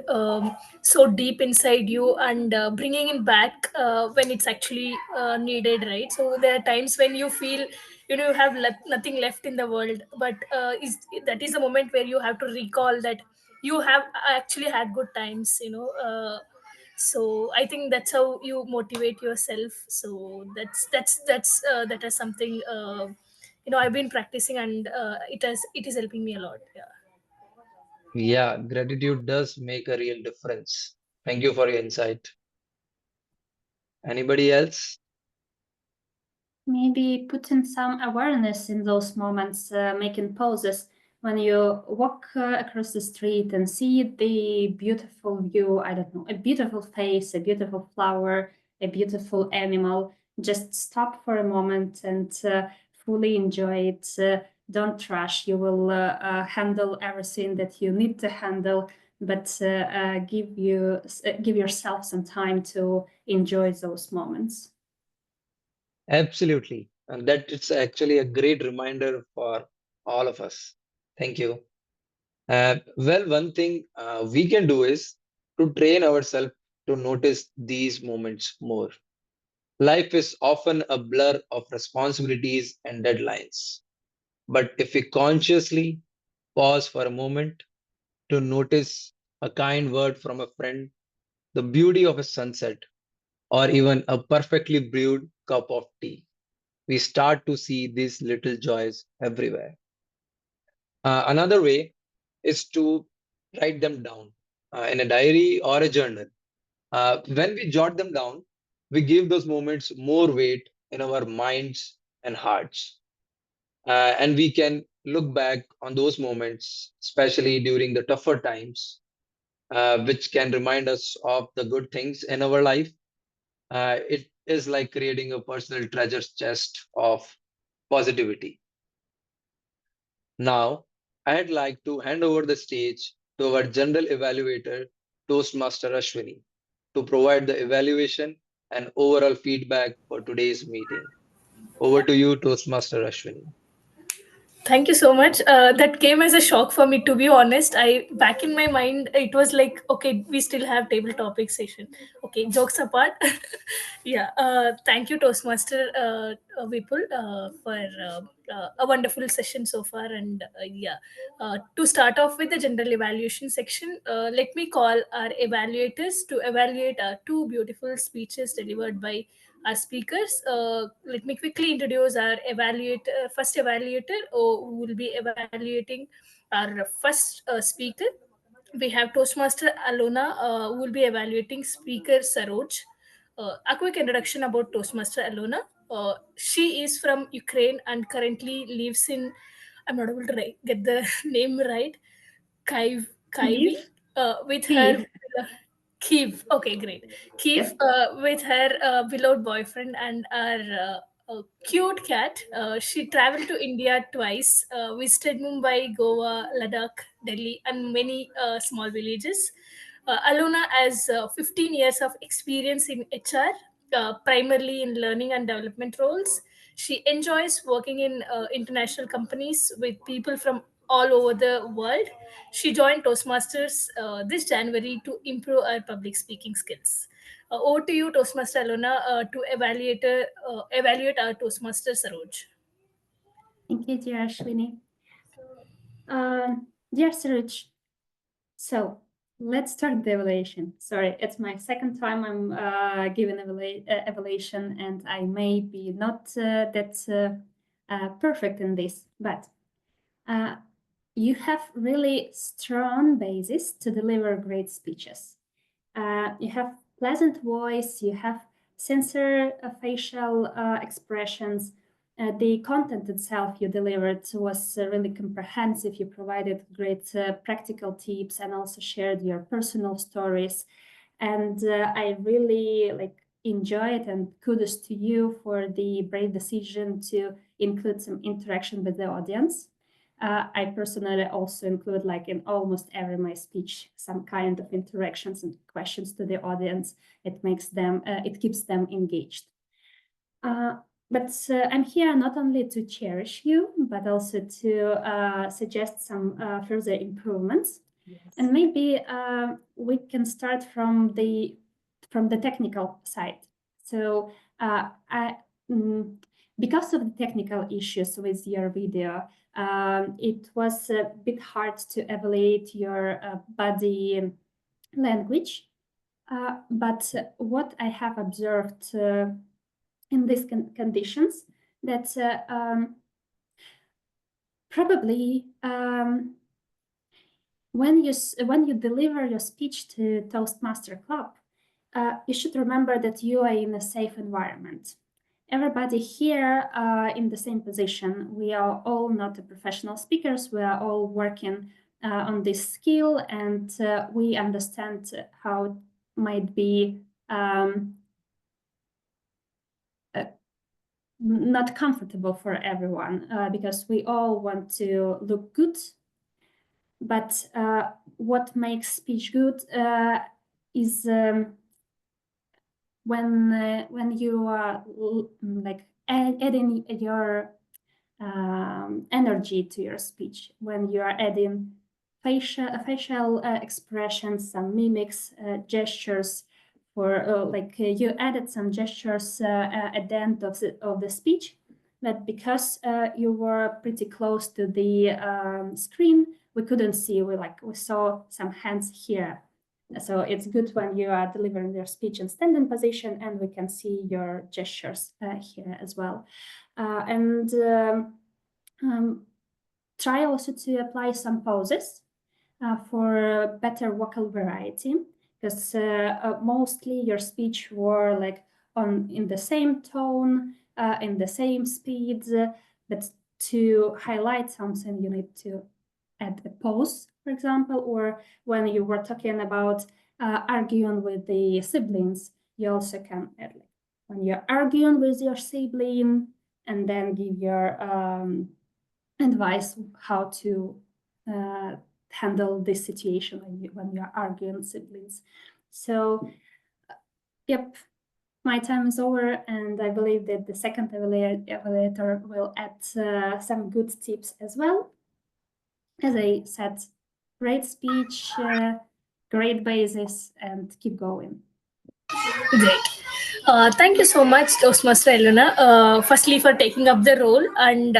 so deep inside you, and bringing it back when it's actually needed, right? So there are times when you feel you have nothing left in the world, but that is the moment where you have to recall that you have actually had good times. So I think that's how you motivate yourself. So that is something I've been practicing, and it is helping me a lot. Yeah. Yeah, gratitude does make a real difference. Thank you for your insight. Anybody else? Maybe putting some awareness in those moments, making pauses when you walk across the street and see the beautiful view, I don't know, a beautiful face, a beautiful flower, a beautiful animal. Just stop for a moment and fully enjoy it. Don't rush. You will handle everything that you need to handle, but give yourself some time to enjoy those moments. Absolutely. And that it's actually a great reminder for all of us. Thank you. Well, one thing we can do is to train ourselves to notice these moments more. Life is often a blur of responsibilities and deadlines. But if we consciously pause for a moment to notice a kind word from a friend, the beauty of a sunset, or even a perfectly brewed cup of tea, we start to see these little joys everywhere. Another way is to write them down in a diary or a journal. When we jot them down, we give those moments more weight in our minds and hearts. And we can look back on those moments, especially during the tougher times, which can remind us of the good things in our life. It is like creating a personal treasure chest of positivity. Now, I'd like to hand over the stage to our general evaluator, Toastmaster Ashwini, to provide the evaluation and overall feedback for today's meeting. Over to you, Toastmaster Ashwini. Thank you so much. That came as a shock for me, to be honest. I back in my mind, it was like, okay, we still have table topic session. Okay, jokes apart. Yeah. Thank you, Toastmaster Vipul, for a wonderful session so far. And yeah, to start off with the general evaluation section, let me call our evaluators to evaluate our two beautiful speeches delivered by our speakers. Let me quickly introduce our evaluator, first evaluator, who will be evaluating our first speaker. We have Toastmaster Alona, who will be evaluating speaker Saroj. A quick introduction about Toastmaster Alona. She is from Ukraine and currently lives in, I'm not able to get the name right, Kyiv, with her Kyiv. Kyiv. Okay, great. Kyiv, Yep. with her beloved boyfriend and our cute cat. She traveled to India twice, visited Mumbai, Goa, Ladakh, Delhi, and many small villages. Alona has 15 years of experience in HR, primarily in learning and development roles. She enjoys working in international companies with people from all over the world. She joined Toastmasters this January to improve her public speaking skills. Over to you, Toastmaster Alona, to evaluate our Toastmaster Saroj. Thank you, dear Ashwini. Dear Saroj, so let's start the evaluation. Sorry, it's my second time I'm giving evaluation, and I may be not that perfect in this, but you have really strong basis to deliver great speeches. You have pleasant voice, you have sincere facial expressions. The content itself you delivered was really comprehensive. You provided great practical tips and also shared your personal stories. And I really enjoy it, and kudos to you for the brave decision to include some interaction with the audience. I personally also include, in almost every my speech, some kind of interactions and questions to the audience. It makes them, it keeps them engaged. But I'm here not only to cherish you, but also to suggest some further improvements. Yes. And maybe we can start from the technical side. So because of the technical issues with your video, it was a bit hard to evaluate your body language. But what I have observed in these conditions, that probably when you deliver your speech to Toastmaster Club, you should remember that you are in a safe environment. Everybody here in the same position. We are all not professional speakers. We are all working on this skill, and we understand how it might be not comfortable for everyone, because we all want to look good. But what makes speech good is when you are adding your energy to your speech, when you are adding facial expressions, some mimics, gestures. For you added some gestures at the end of the speech, but because you were pretty close to the screen, we couldn't see. We saw some hands here. So it's good when you are delivering your speech in standing position, and we can see your gestures here as well. And try also to apply some pauses for better vocal variety, because mostly your speech were in the same tone, in the same speed, but to highlight something, you need to add a pause, for example, or when you were talking about arguing with the siblings, you also can add when you're arguing with your sibling, and then give your advice how to handle this situation when you're arguing with siblings. So, yep, My time is over, and I believe that the second evaluator will add some good tips as well. As I said, great speech, great basis, and keep going. Great. Thank you so much, Toastmaster Elena, firstly for taking up the role and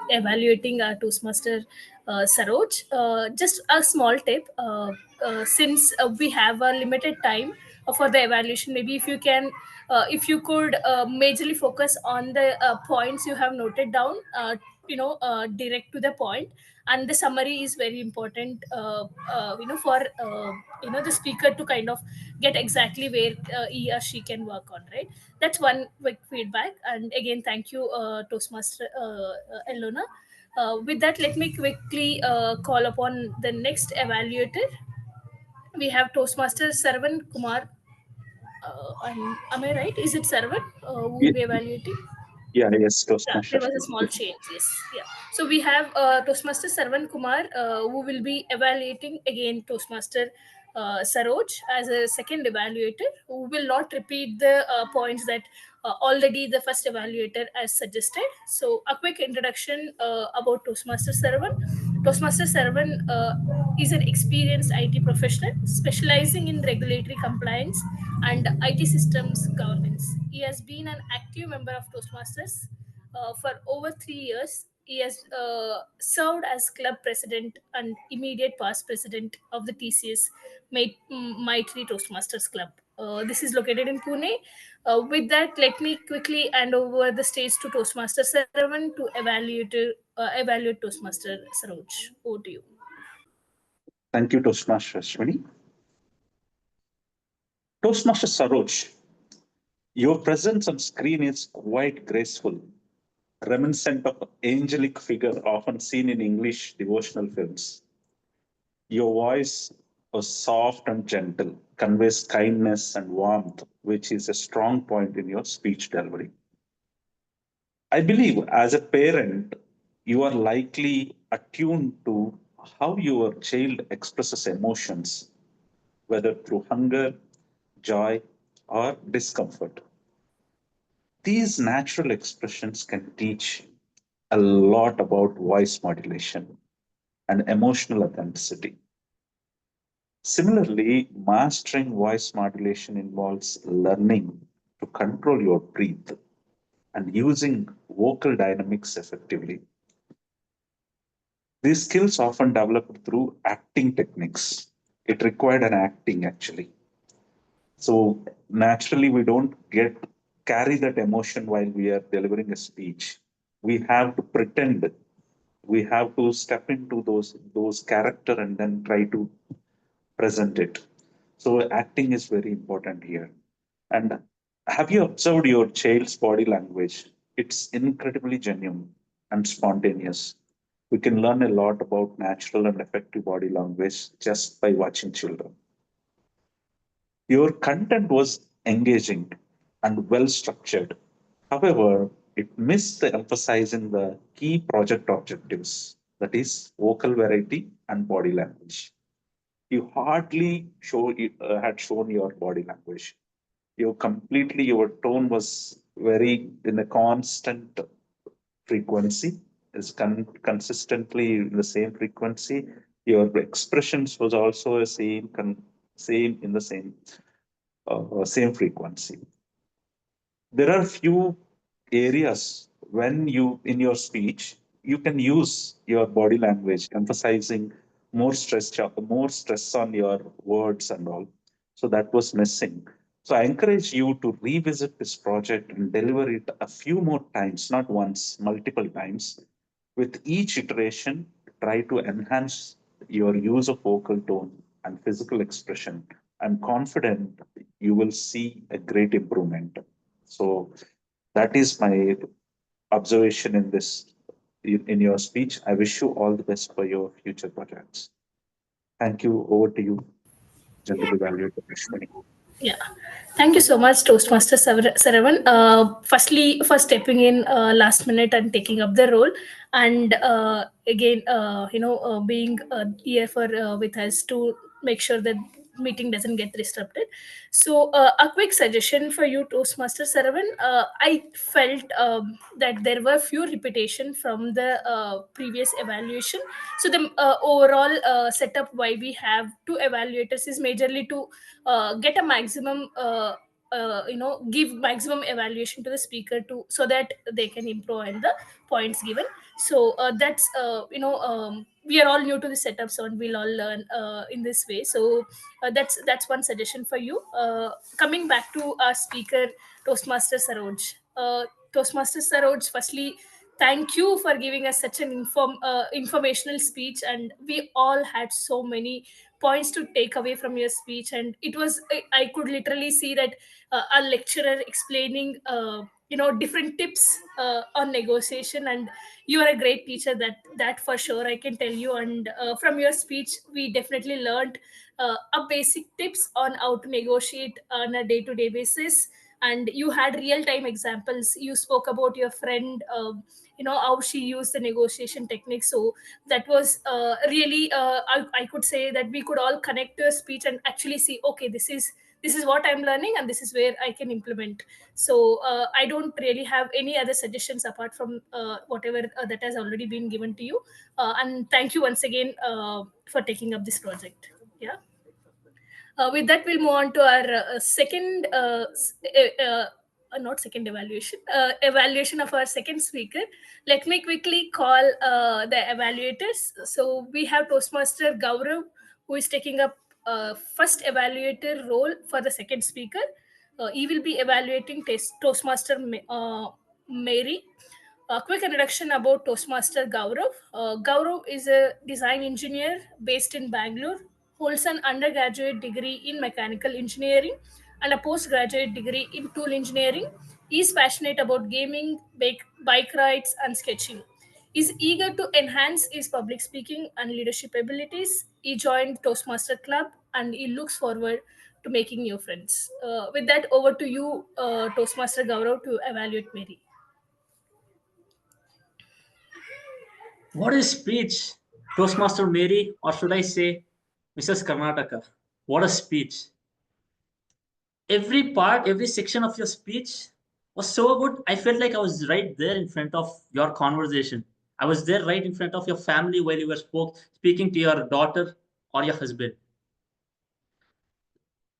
evaluating our Toastmaster Saroj. Just a small tip, since we have a limited time for the evaluation, maybe if you could majorly focus on the points you have noted down, direct to the point, and the summary is very important, for the speaker to kind of get exactly where he or she can work on, right? That's one quick feedback. And again, thank you, Toastmaster Elona. With that, let me quickly call upon the next evaluator. We have Toastmaster Sarvan Kumar. Am I right? Is it Sarvan who will Ye- be evaluating? Yes, Yeah, there toastmasters. was a small change. Yes, yeah. So we have Toastmaster Sarvan Kumar, who will be evaluating again Toastmaster Saroj as a second evaluator, who will not repeat the points that already the first evaluator has suggested. So a quick introduction about Toastmaster Sarvan. Toastmaster Sarvan is an experienced IT professional specializing in regulatory compliance and IT systems governance. He has been an active member of Toastmasters for over 3 years. He has served as club president and immediate past president of the TCS Maitri Toastmasters Club. This is located in Pune. With that, let me quickly hand over the stage to Toastmaster Sarvan to evaluate Toastmaster Saroj. Over to you. Thank you, Toastmaster Ashwini. Toastmaster Saroj, your presence on screen is quite graceful, reminiscent of angelic figure often seen in English devotional films. Your voice is soft and gentle, conveys kindness and warmth, which is a strong point in your speech delivery. I believe as a parent, you are likely attuned to how your child expresses emotions, whether through hunger, joy, or discomfort. These natural expressions can teach a lot about voice modulation and emotional authenticity. Similarly, mastering voice modulation involves learning to control your breath and using vocal dynamics effectively. These skills often developed through acting techniques. It required an acting actually. So naturally, we don't get carry that emotion while we are delivering a speech. We have to pretend. We have to step into those character and then try to present it. So acting is very important here. And have you observed your child's body language? It's incredibly genuine and spontaneous. We can learn a lot about natural and effective body language just by watching children. Your content was engaging and well structured. However, it missed the emphasizing the key project objectives, that is, vocal variety and body language. You hardly had shown your body language. Your tone was very in a constant frequency, is consistently in the same frequency. Your expressions was also a same in the same frequency. There are few areas when you in your speech you can use your body language, emphasizing more stress on your words and all. So that was missing. So I encourage you to revisit this project and deliver it a few more times, not once, multiple times. With each iteration, try to enhance your use of vocal tone and physical expression. I'm confident you will see a great improvement. So that is my observation in this in your speech. I wish you all the best for your future projects. Thank you. Over to you, General Evaluator Ashwini. Yeah. Thank you so much, Toastmaster Saravan. Firstly, for stepping in last minute and taking up the role, and again, being here for with us to make sure that meeting doesn't get disrupted. So a quick suggestion for you, Toastmaster Saravan. I felt that there were few repetition from the previous evaluation. So the overall setup why we have two evaluators is majorly to get a maximum give maximum evaluation to the speaker to so that they can improve on the points given. So that's we are all new to the setup, so we'll all learn in this way. So that's one suggestion for you. Coming back to our speaker, Toastmaster Saroj. Toastmaster Saroj, firstly, thank you for giving us such an informational speech, and we all had so many points to take away from your speech. And it was I could literally see that a lecturer explaining different tips on negotiation, and you are a great teacher, that for sure I can tell you. And from your speech we definitely learned a basic tips on how to negotiate on a day-to-day basis. And you had real-time examples. You spoke about your friend, how she used the negotiation technique. So that was really I could say that we could all connect to a speech and actually see, okay, this is what I'm learning and this is where I can implement. So I don't really have any other suggestions apart from whatever that has already been given to you. And thank you once again for taking up this project. Yeah. With that, we'll move on to our second, not second evaluation, evaluation of our second speaker. Let me quickly call the evaluators. So we have Toastmaster Gaurav, who is taking up first evaluator role for the second speaker. He will be evaluating Toastmaster Mary. A quick introduction about Toastmaster Gaurav. Gaurav is a design engineer based in Bangalore, holds an undergraduate degree in mechanical engineering and a postgraduate degree in tool engineering. He is passionate about gaming, bike rides, and sketching. He is eager to enhance his public speaking and leadership abilities. He joined Toastmaster Club and he looks forward to making new friends. With that, over to you, Toastmaster Gaurav, to evaluate Mary. What is speech? Toastmaster Mary, or should I say Mrs. Karnataka? What a speech. Every part, every section of your speech was so good. I felt like I was right there in front of your conversation. I was there right in front of your family while you were speaking to your daughter or your husband.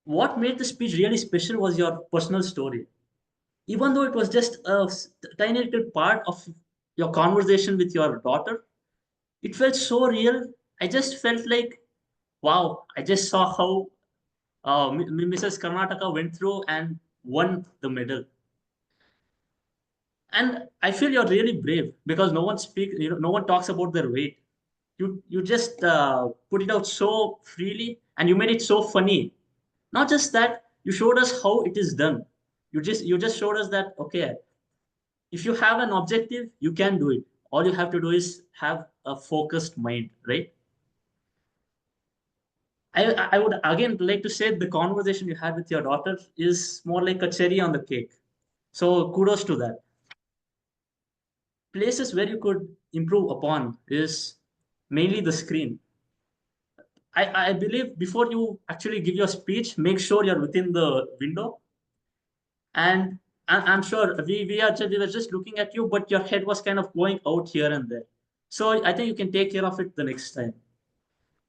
What made the speech really special was your personal story. Even though it was just a tiny little part of your conversation with your daughter, it felt so real. I just felt like, wow, I just saw how Mrs. Karnataka went through and won the medal. And I feel you're really brave because no one speaks, no one talks about their weight. You just put it out so freely and you made it so funny. Not just that, you showed us how it is done. You just showed us that, okay, if you have an objective, you can do it. All you have to do is have a focused mind, right? I would again like to say the conversation you had with your daughter is more like a cherry on the cake. So kudos to that. Places where you could improve upon is mainly the screen. I believe before you actually give your speech, make sure you're within the window. And I'm sure we were just looking at you, but your head was kind of going out here and there. So I think you can take care of it the next time.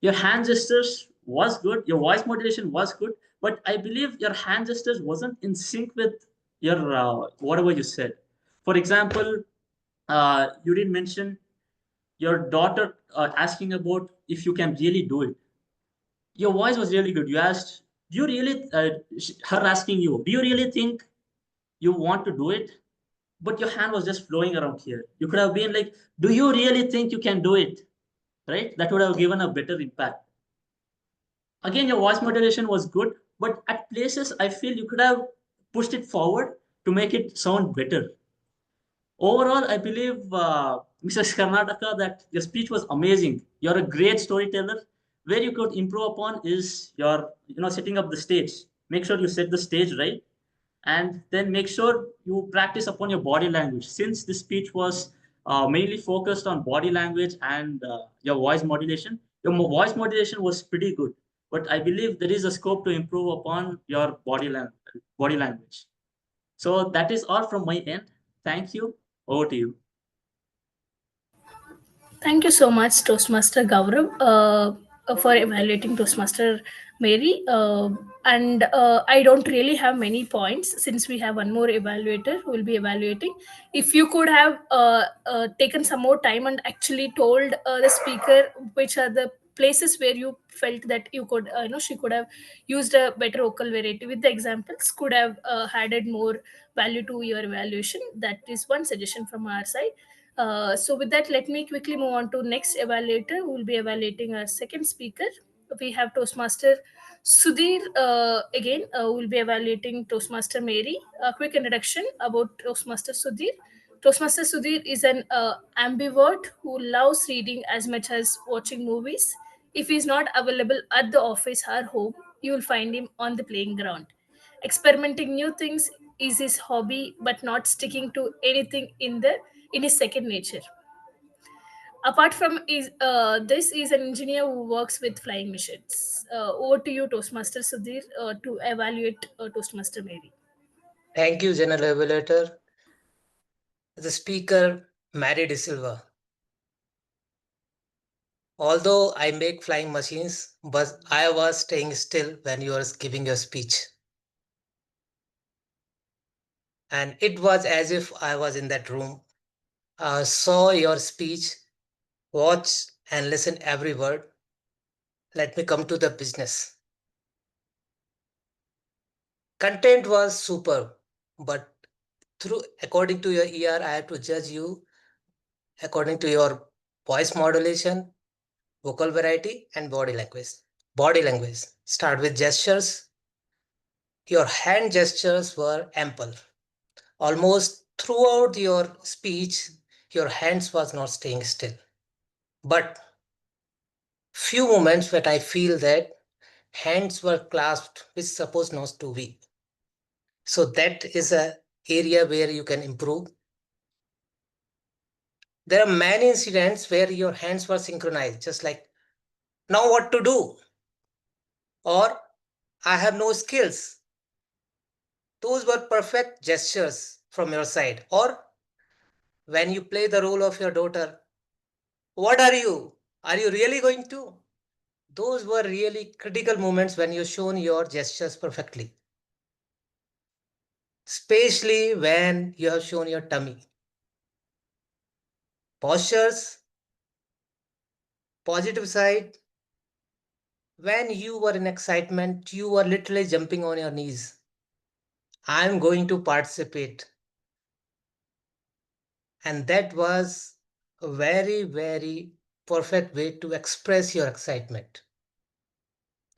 Your hand gestures was good, your voice modulation was good, but I believe your hand gestures wasn't in sync with your whatever you said. For example, you didn't mention your daughter asking about if you can really do it. Your voice was really good. You asked, do you really, her asking you, do you really think you want to do it? But your hand was just flowing around here. You could have been like, do you really think you can do it? Right? That would have given a better impact. Again, your voice modulation was good, but at places I feel you could have pushed it forward to make it sound better. Overall, I believe, Mrs. Karnataka, that your speech was amazing. You're a great storyteller. Where you could improve upon is your, setting up the stage. Make sure you set the stage right, and then make sure you practice upon your body language. Since this speech was mainly focused on body language and your voice modulation was pretty good. but I believe there is a scope to improve upon your body language. So that is all from my end. Thank you. Over to you. Thank you so much, Toastmaster Gaurav, for evaluating Toastmaster Mary. And I don't really have many points since we have one more evaluator who will be evaluating. If you could have taken some more time and actually told the speaker which are the places where you felt that you could, she could have used a better vocal variety with the examples, could have added more value to your evaluation. That is one suggestion from our side. So with that, let me quickly move on to next evaluator who will be evaluating our second speaker. We have Toastmaster Sudhir again who will be evaluating Toastmaster Mary. A quick introduction about Toastmaster Sudhir. Toastmaster Sudhir is an ambivert who loves reading as much as watching movies. If he is not available at the office or home, you will find him on the playing ground. Experimenting new things is his hobby, but not sticking to anything in his second nature. Apart from this, is an engineer who works with flying missions. Over to you, Toastmaster Sudhir, to evaluate Toastmaster Mary. Thank you, General Evaluator. The speaker, Mary De Silva. Although I make flying machines, but I was staying still when you were giving your speech. And it was as if I was in that room. I saw your speech, watch and listen every word. Let me come to the business. Content was superb, but according to your ear, I have to judge you according to your voice modulation, vocal variety, and body language. Body language. Start with gestures. Your hand gestures were ample. Almost throughout your speech, your hands was not staying still. But few moments that I feel that hands were clasped, which suppose not to be. So that is a area where you can improve. There are many incidents where your hands were synchronized, just like, now what to do? Or, I have no skills. Those were perfect gestures from your side. Or, when you play the role of your daughter, what are you? Are you really going to? Those were really critical moments when you shown your gestures perfectly. Especially when you have shown your tummy. Postures, positive side, when you were in excitement, you were literally jumping on your knees. I'm going to participate. And that was a very, very perfect way to express your excitement.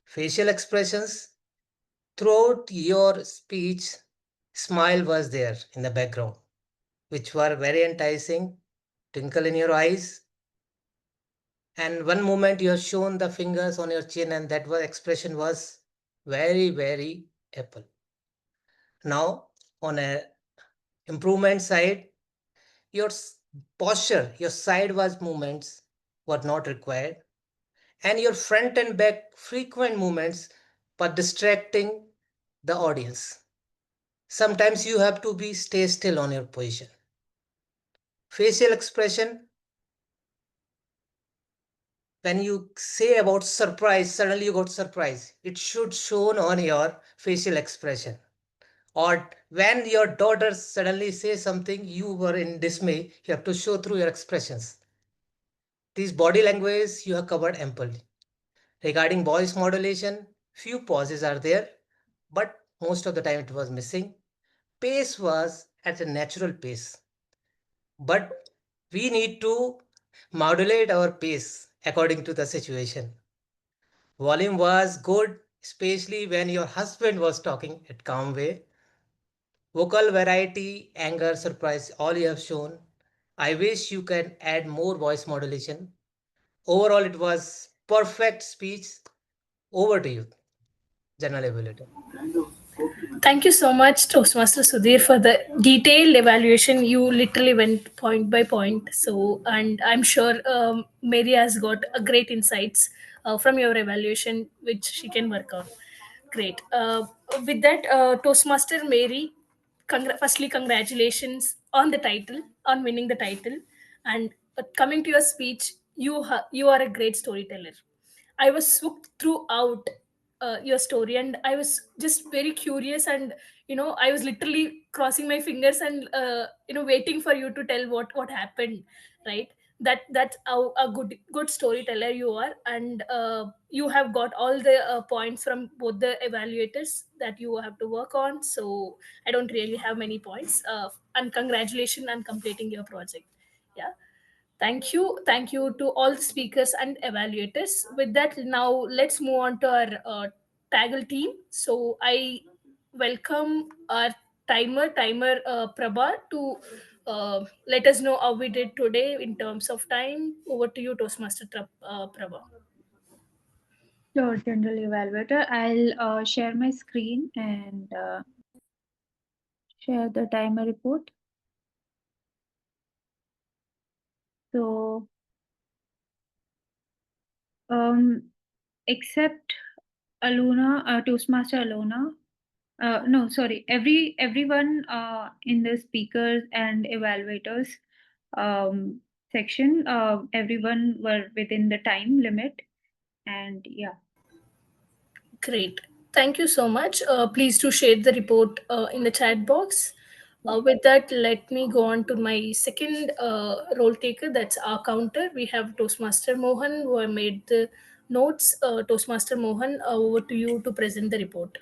Facial expressions, throughout your speech, smile was there in the background, which were very enticing, twinkle in your eyes. And one moment you have shown the fingers on your chin, and that was expression was very, very apple. Now, on a improvement side, your posture, your sideways movements were not required, and your front and back frequent movements but distracting the audience. Sometimes you have to be stay still on your position. Facial expression, when you say about surprise, suddenly you got surprise. It should shown on your facial expression. Or when your daughter suddenly says something, you were in dismay, you have to show through your expressions. These body language you have covered amply. Regarding voice modulation, few pauses are there, but most of the time it was missing. Pace was at a natural pace, but we need to modulate our pace according to the situation. Volume was good, especially when your husband was talking at calm way. Vocal variety, anger, surprise, all you have shown. I wish you can add more voice modulation. Overall, it was perfect speech. Over to you, General Evaluator. Thank you so much, Toastmaster Sudhir, for the detailed evaluation. You literally went point by point. So, and I'm sure Mary has got a great insights from your evaluation, which she can work on. Great. With that, Toastmaster Mary, firstly, congratulations on the title, on winning the title. And coming to your speech, you are a great storyteller. I was hooked throughout your story, and I was just very curious. And I was literally crossing my fingers and waiting for you to tell what happened. Right? That's how a good storyteller you are, and you have got all the points from both the evaluators that you have to work on. So I don't really have many points. And congratulations on completing your project. Yeah. Thank you to all the speakers and evaluators. With that, now let's move on to our Taggle team. So I welcome our timer Prabha to let us know how we did today in terms of time. Over to you, Toastmaster Prabha. Sure, General Evaluator. I'll share my screen and share the timer report. So, except Alona, Toastmaster Alona, no, sorry, everyone in the speakers and evaluators section, everyone were within the time limit, and yeah. Great. Thank you so much. Please do share the report in the chat box. With that, let me go on to my second role taker. That's our counter. We have Toastmaster Mohan, who have made the notes. Toastmaster Mohan, over to you to present the report.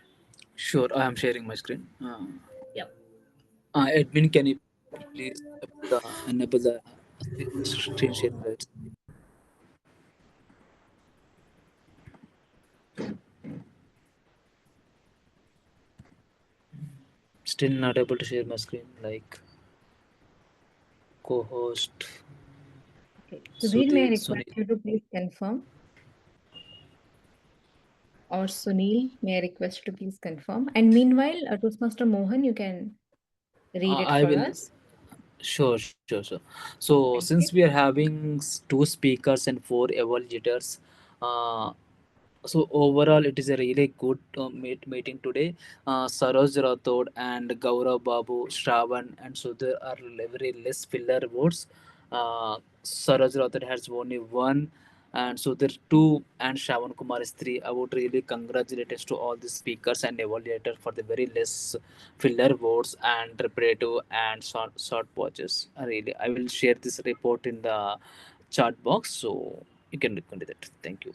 Sure, I am sharing my screen. Yep. Admin, can you please enable the screen sharing rights? Still not able to share my screen, like co-host. Okay. Sudhir, may I request Sunil. you to please confirm? Or Sunil, may I request you to please confirm? And meanwhile, Toastmaster Mohan, you can read it I for will. us. Sure. So Thank since you. we are having two speakers and four evaluators, uh, so overall it is a really good meeting today. Saroj Rathod and Gaurav Babu, Shravan and Sudhir are very less filler votes. Saroj Rathod has only one, and Sudhir two, and Shravan Kumar is three. I would really congratulate to all the speakers and evaluators for the very less filler votes and repetitive and short watches. I will share this report in the chat box, so you can look into that. Thank you.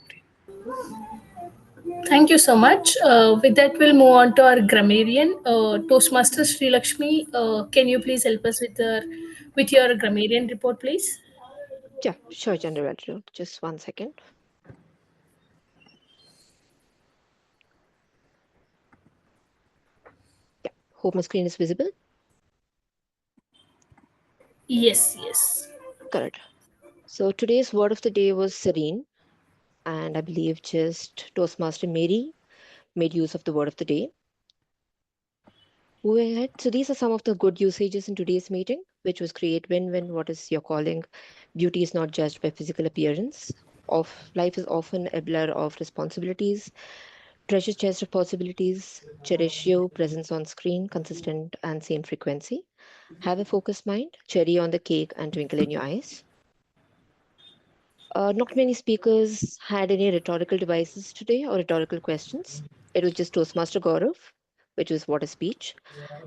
Thank you so much. With that, we'll move on to our grammarian, Toastmaster Sri Lakshmi. Can you please help us with your grammarian report, please? Yeah, sure, General Manager. Just one second. Yeah, hope my screen is visible. Yes. Correct. So today's word of the day was serene, and I believe just Toastmaster Mary made use of the word of the day. Moving ahead, so these are some of the good usages in today's meeting, which was create win-win. What is your calling? Beauty is not judged by physical appearance. Of life is often a blur of responsibilities. Treasure chest of possibilities. Cherish you, presence on screen, consistent and same frequency. Have a focused mind, cherry on the cake, and twinkle in your eyes. Not many speakers had any rhetorical devices today or rhetorical questions. It was just Toastmaster Gaurav, which was what a speech,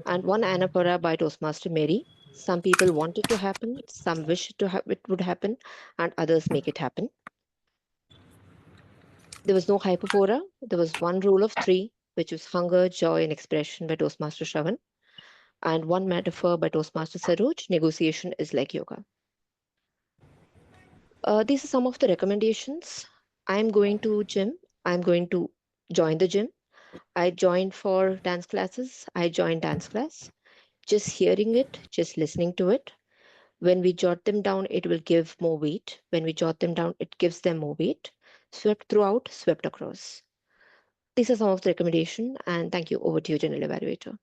and one anaphora by Toastmaster Mary. Some people want it to happen, some wish it would happen, and others make it happen. There was no hyperpora. There was one rule of three, which was hunger, joy, and expression by Toastmaster Shravan, and one metaphor by Toastmaster Saroj, negotiation is like yoga. These are some of the recommendations. I'm going to gym. I'm going to join the gym. I joined for dance classes. I joined dance class. Just hearing it, just listening to it. When we jot them down, it will give more weight. When we jot them down, it gives them more weight. Swept throughout, swept across. These are some of the recommendations, and thank you. Over to you, General Evaluator.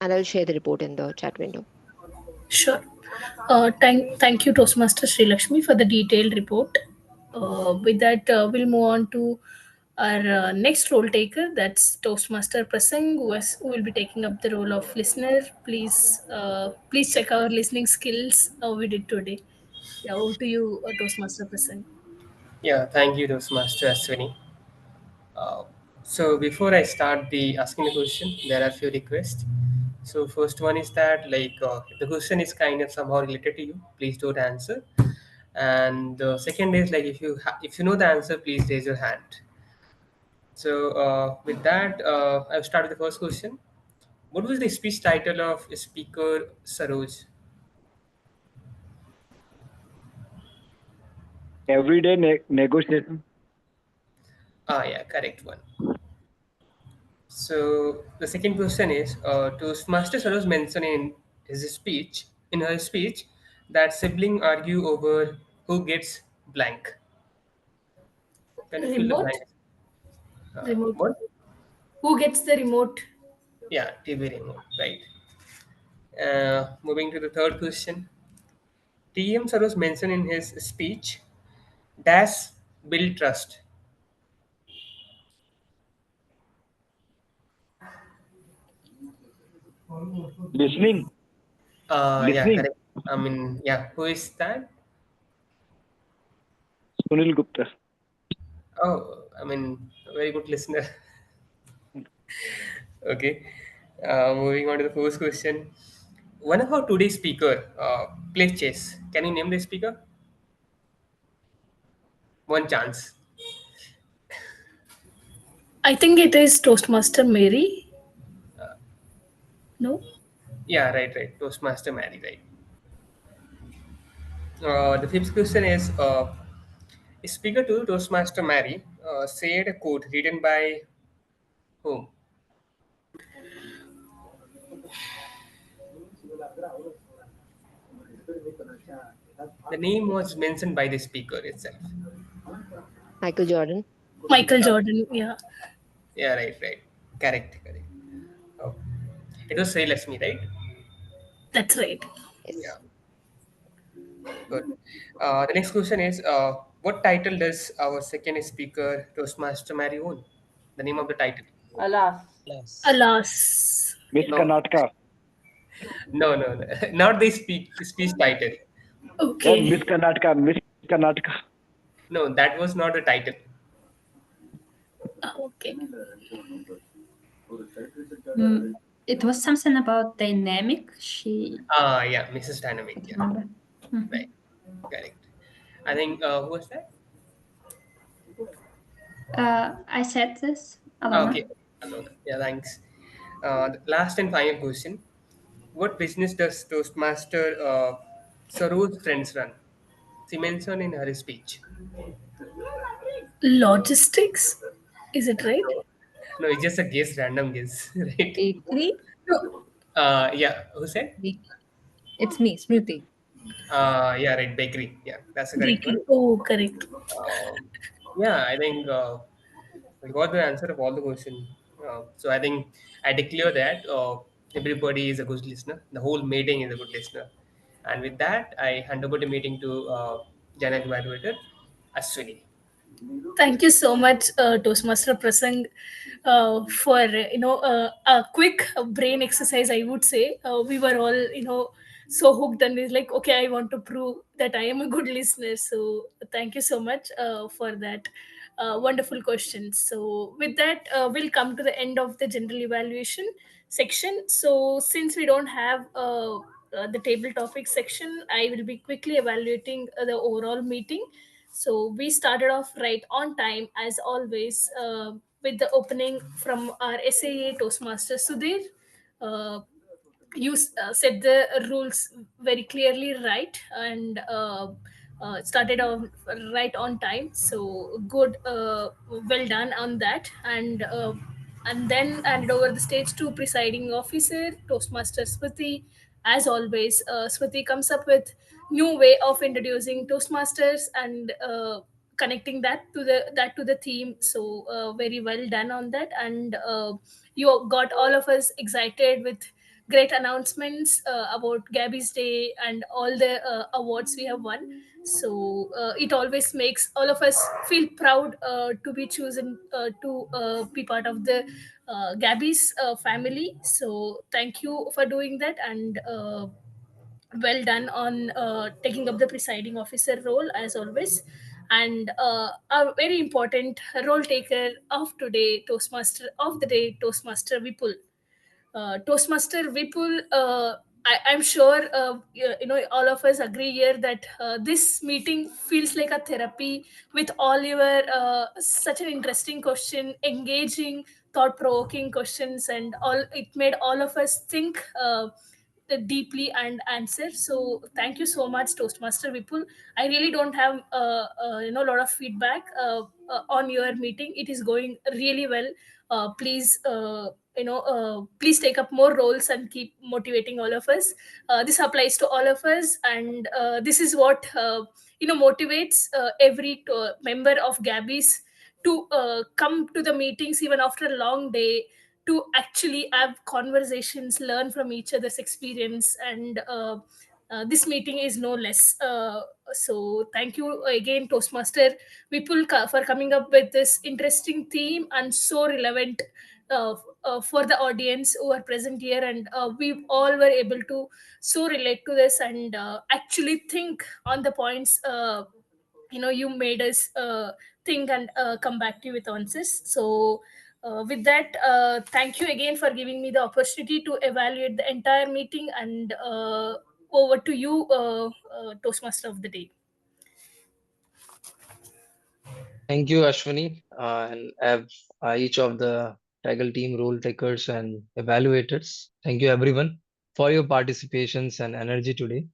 And I'll share the report in the chat window. Sure. Thank you, Toastmaster Sri Lakshmi, for the detailed report. With that, we'll move on to our next role taker. That's Toastmaster Prasang, who will be taking up the role of listener. Please check our listening skills. We did today. Yeah, over to you, Toastmaster Prasang. Yeah, thank you, Toastmaster Aswini. Uh, so before I start the asking the question, there are a few requests. So first one is that if the question is kind of somehow related to you, please don't answer. And the second is like if you know the answer, please raise your hand. So with that, I'll start with the first question. What was the speech title of Speaker Saroj? Everyday negotiation. Ah, yeah, correct one. So the second question is, Toastmaster Saroj mentioned in her speech, that sibling argue over who gets blank. Can you fill the Remote? blank? Remote. What? Who gets the remote? Yeah, TV remote, right. Moving to the third question. TM Saroj mentioned in his speech, dash build trust. Listening. Yeah, Listening. correct. I mean, yeah, who is that? Sunil Gupta. Oh, I mean, very good listener. Okay. Moving on to the first question. One of our today's speaker plays chess. Can you name the speaker? One chance. I think it is Toastmaster Mary. No? Yeah, right, right. Toastmaster Mary, right. The fifth question is, speaker to Toastmaster Mary said a quote written by whom? The name was mentioned by the speaker itself. Michael Jordan. Michael Uh, Jordan. Yeah, yeah, right, right. Correct, correct. Oh. It was Sri Lakshmi, right? that's right. Yeah, Yes. good. The next question is, what title does our second speaker, Toastmaster Mary, own? The name of the title? Alas, Plus. Alas. Miss No, Karnataka. no, no, no. Not the speech title. Miss Okay. Karnataka. Miss Karnataka. No, that was not the title. Okay. It was something about dynamic. She Yeah, Mrs. Dynamic. can't Yeah, remember. Mhm. right, correct. I think who was that? I said this, Okay, Alona. Alona. Yeah, thanks. The last and final question: what business does Toastmaster Saroj friends run? She mentioned in her speech. Logistics. Is it right? No, no, it's just a guess, random guess, right? Bakery? No. Yeah, who said? It's me, Smriti. Yeah, right, bakery. Yeah, that's the correct one. Bakery. Oh, correct. Yeah, I think we got the answer of all the questions. So I think I declare that everybody is a good listener. The whole meeting is a good listener. And with that, I hand over the meeting to Janet Evaluator, Ashwini. Thank you so much, Toastmaster Prasang, for a quick brain exercise. I would say we were all so hooked and is like, okay, I want to prove that I am a good listener. So thank you so much for that wonderful questions. So with that, we'll come to the end of the general evaluation section. So since we don't have the table topic section, I will be quickly evaluating the overall meeting. So we started off right on time as always with the opening from our SAA Toastmaster Sudhir. Uh, you set the rules very clearly right and started on right on time. So good, well done on that. And then handed over the stage to presiding officer Toastmaster Smriti. As always, Smriti comes up with new way of introducing Toastmasters and connecting that to the theme. So very well done on that. And you got all of us excited with great announcements about Gabby's Day and all the awards we have won. So it always makes all of us feel proud to be chosen to be part of the Gabby's family. So thank you for doing that, and well done on taking up the presiding officer role as always. And a very important role taker of today, Toastmaster of the day, Toastmaster Vipul. Toastmaster Vipul, I'm sure all of us agree here that this meeting feels like a therapy with all your such an interesting question, engaging, thought-provoking questions, and all it made all of us think deeply and answer. So thank you so much, Toastmaster Vipul. I really don't have a lot of feedback on your meeting. It is going really well. Please please take up more roles and keep motivating all of us. This applies to all of us, and this is what motivates every member of Gabby's to come to the meetings even after a long day, to actually have conversations, learn from each other's experience, and this meeting is no less. So thank you again, Toastmaster Vipul, for coming up with this interesting theme and so relevant for the audience who are present here, and we all were able to so relate to this and actually think on the points you made us think and come back to you with answers. So with that, thank you again for giving me the opportunity to evaluate the entire meeting, and over to you, Toastmaster of the day. Thank you, Ashwini, and each of the Tiger team role takers and evaluators. Thank you, everyone, for your participations and energy today.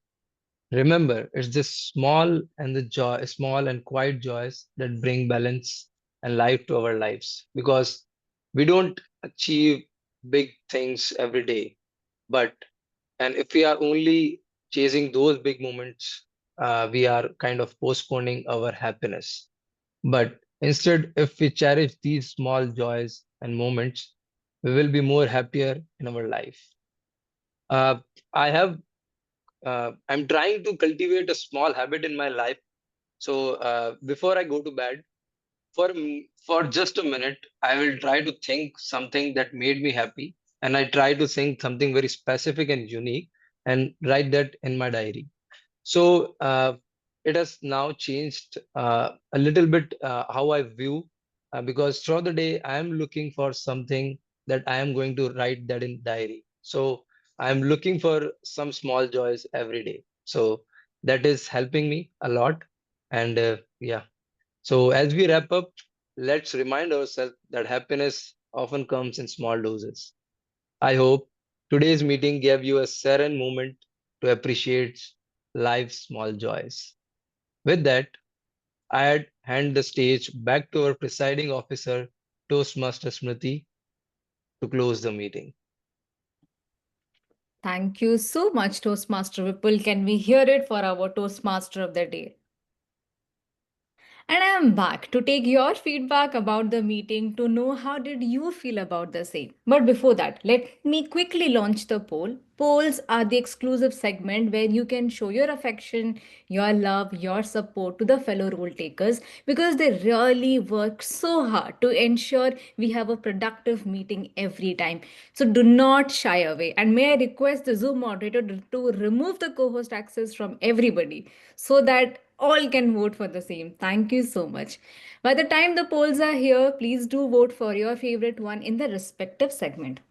Remember, it's the small and quiet joys that bring balance and life to our lives. Because we don't achieve big things every day, but and if we are only chasing those big moments, we are kind of postponing our happiness. But instead, if we cherish these small joys and moments, we will be more happier in our life. Uh, I have I'm trying to cultivate a small habit in my life. So before I go to bed, for just a minute, I will try to think something that made me happy, and I try to think something very specific and unique, and write that in my diary. So it has now changed a little bit how I view, because throughout the day I am looking for something that I am going to write that in diary. So I am looking for some small joys every day. So that is helping me a lot. And yeah. So as we wrap up, let's remind ourselves that happiness often comes in small doses. I hope today's meeting gave you a serene moment to appreciate life's small joys. With that, I'd hand the stage back to our presiding officer, Toastmaster Smriti, to close the meeting. Thank you so much, Toastmaster Vipul. Can we hear it for our Toastmaster of the day? And I am back to take your feedback about the meeting to know how did you feel about the same. But before that, let me quickly launch the poll. Polls are the exclusive segment where you can show your affection, your love, your support to the fellow role takers because they really work so hard to ensure we have a productive meeting every time. So do not shy away. And may I request the Zoom moderator to remove the co-host access from everybody so that all can vote for the same. Thank you so much. By the time the polls are here, please do vote for your favorite one in the respective segment.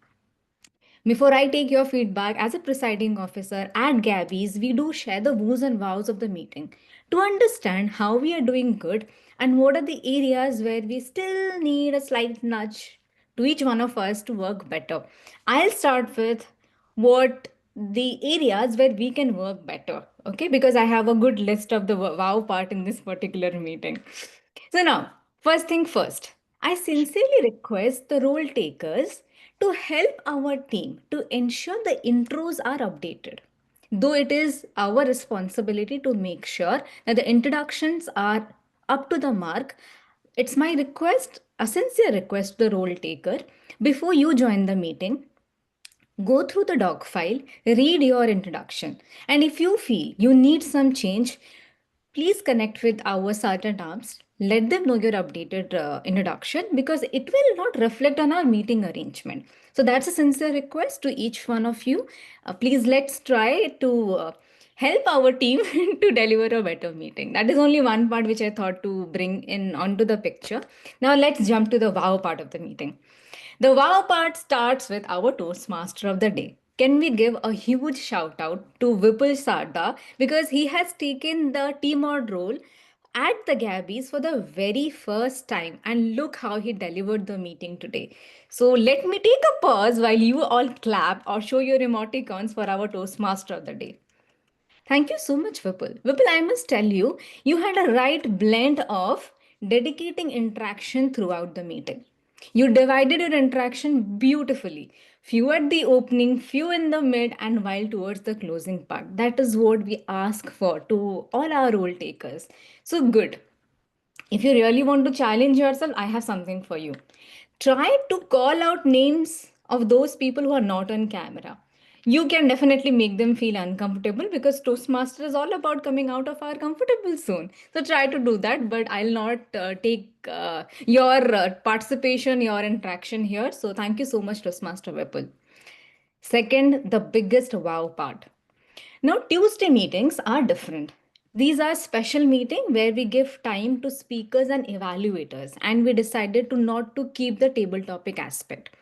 Before I take your feedback, as a presiding officer at Gabby's, we do share the woos and wows of the meeting to understand how we are doing good and what are the areas where we still need a slight nudge to each one of us to work better. I'll start with what the areas where we can work better, okay? Because I have a good list of the wow part in this particular meeting. So now, first thing first, I sincerely request the role takers to help our team to ensure the intros are updated. Though it is our responsibility to make sure that the introductions are up to the mark, it's my request, a sincere request to the role taker, before you join the meeting, Go through the doc file, read your introduction, and if you feel you need some change, please connect with our sergeant arms. Let them know your updated introduction because it will not reflect on our meeting arrangement. So that's a sincere request to each one of you. Please let's try to help our team to deliver a better meeting. That is only one part which I thought to bring in onto the picture. Now let's jump to the wow part of the meeting. The wow part starts with our Toastmaster of the day. Can we give a huge shout out to Vipul Sarda because he has taken the team-out role at the Gabbys for the very first time, and look how he delivered the meeting today. So let me take a pause while you all clap or show your emoticons for our Toastmaster of the day. Thank you so much, Vipul. Vipul, I must tell you, you had a right blend of dedicating interaction throughout the meeting. You divided your interaction beautifully. Few at the opening, few in the mid, and while towards the closing part. That is what we ask for to all our role takers. So good. If you really want to challenge yourself, I have something for you. Try to call out names of those people who are not on camera. You can definitely make them feel uncomfortable because Toastmaster is all about coming out of our comfortable zone. So try to do that, but I'll not take your participation, your interaction here. So thank you so much, Toastmaster Vipul. Second, the biggest wow part. Now, Tuesday meetings are different. These are special meeting where we give time to speakers and evaluators, and we decided to not to keep the table topic aspect.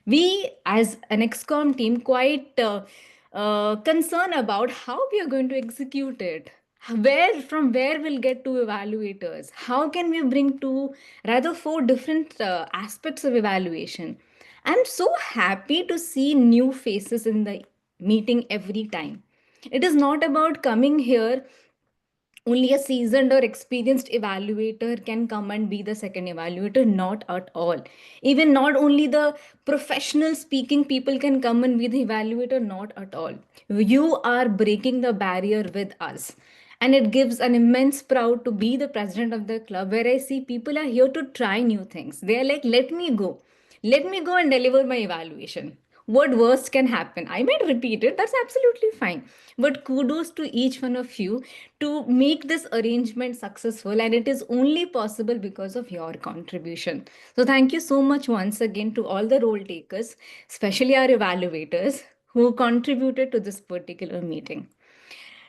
We, as an XCOM team, quite concerned about how we are going to execute it. Where we'll get two evaluators? How can we bring two, rather four different aspects of evaluation? I'm so happy to see new faces in the meeting every time. It is not about coming here only a seasoned or experienced evaluator can come and be the second evaluator, not at all. Even not only the professional speaking people can come and be the evaluator, not at all. You are breaking the barrier with us, and it gives an immense proud to be the president of the club where I see people are here to try new things. They are like, let me go and deliver my evaluation. What worst can happen? I might repeat it, that's absolutely fine. But kudos to each one of you to make this arrangement successful, and it is only possible because of your contribution. So, thank you so much once again to all the role takers, especially our evaluators who contributed to this particular meeting.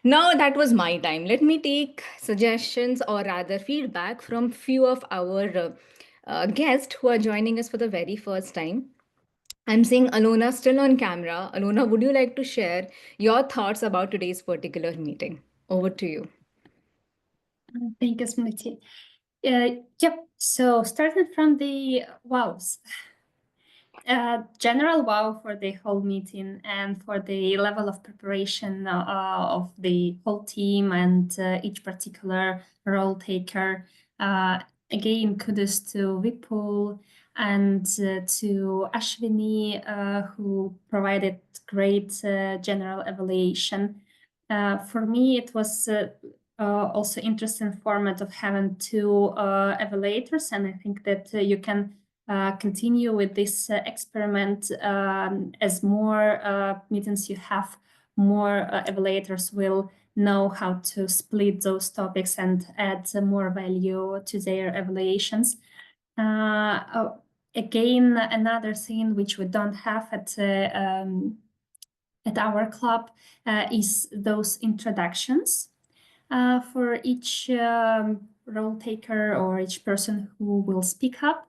Now that was my time. Let me take suggestions or rather feedback from few of our guests who are joining us for the very first time. I'm seeing Alona still on camera. Alona, would you like to share your thoughts about today's particular meeting? Over to you. Thank you, Smriti. Yep. So starting from the wows, general wow for the whole meeting and for the level of preparation of the whole team and each particular role taker. Again, kudos to Vipul and to Ashwini, who provided great general evaluation. For me, it was also interesting format of having two evaluators, and I think that you can continue with this experiment as more meetings you have, more evaluators will know how to split those topics and add more value to their evaluations. Again, another thing which we don't have at our club is those introductions for each role taker or each person who will speak up.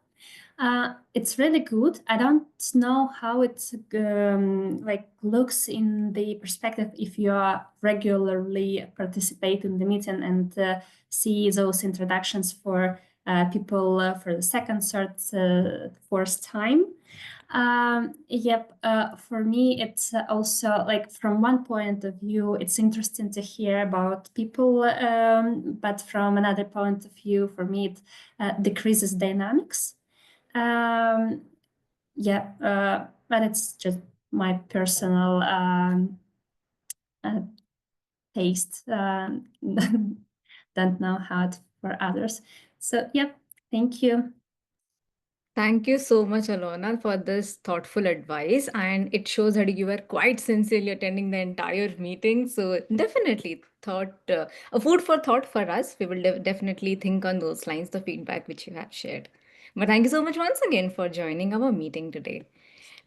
It's really good. I don't know how it like looks in the perspective if you are regularly participate in the meeting and see those introductions for people for the second, third, fourth time. Yep. For me, it's also like from one point of view, it's interesting to hear about people, but from another point of view, for me, it decreases dynamics. Yeah, but it's just my personal taste. Don't know how it for others. So, yep. Thank you. Thank you so much, Alona, for this thoughtful advice. And it shows that you were quite sincerely attending the entire meeting. So, definitely, a food for thought for us. We will definitely think on those lines, the feedback which you have shared. But thank you so much once again for joining our meeting today.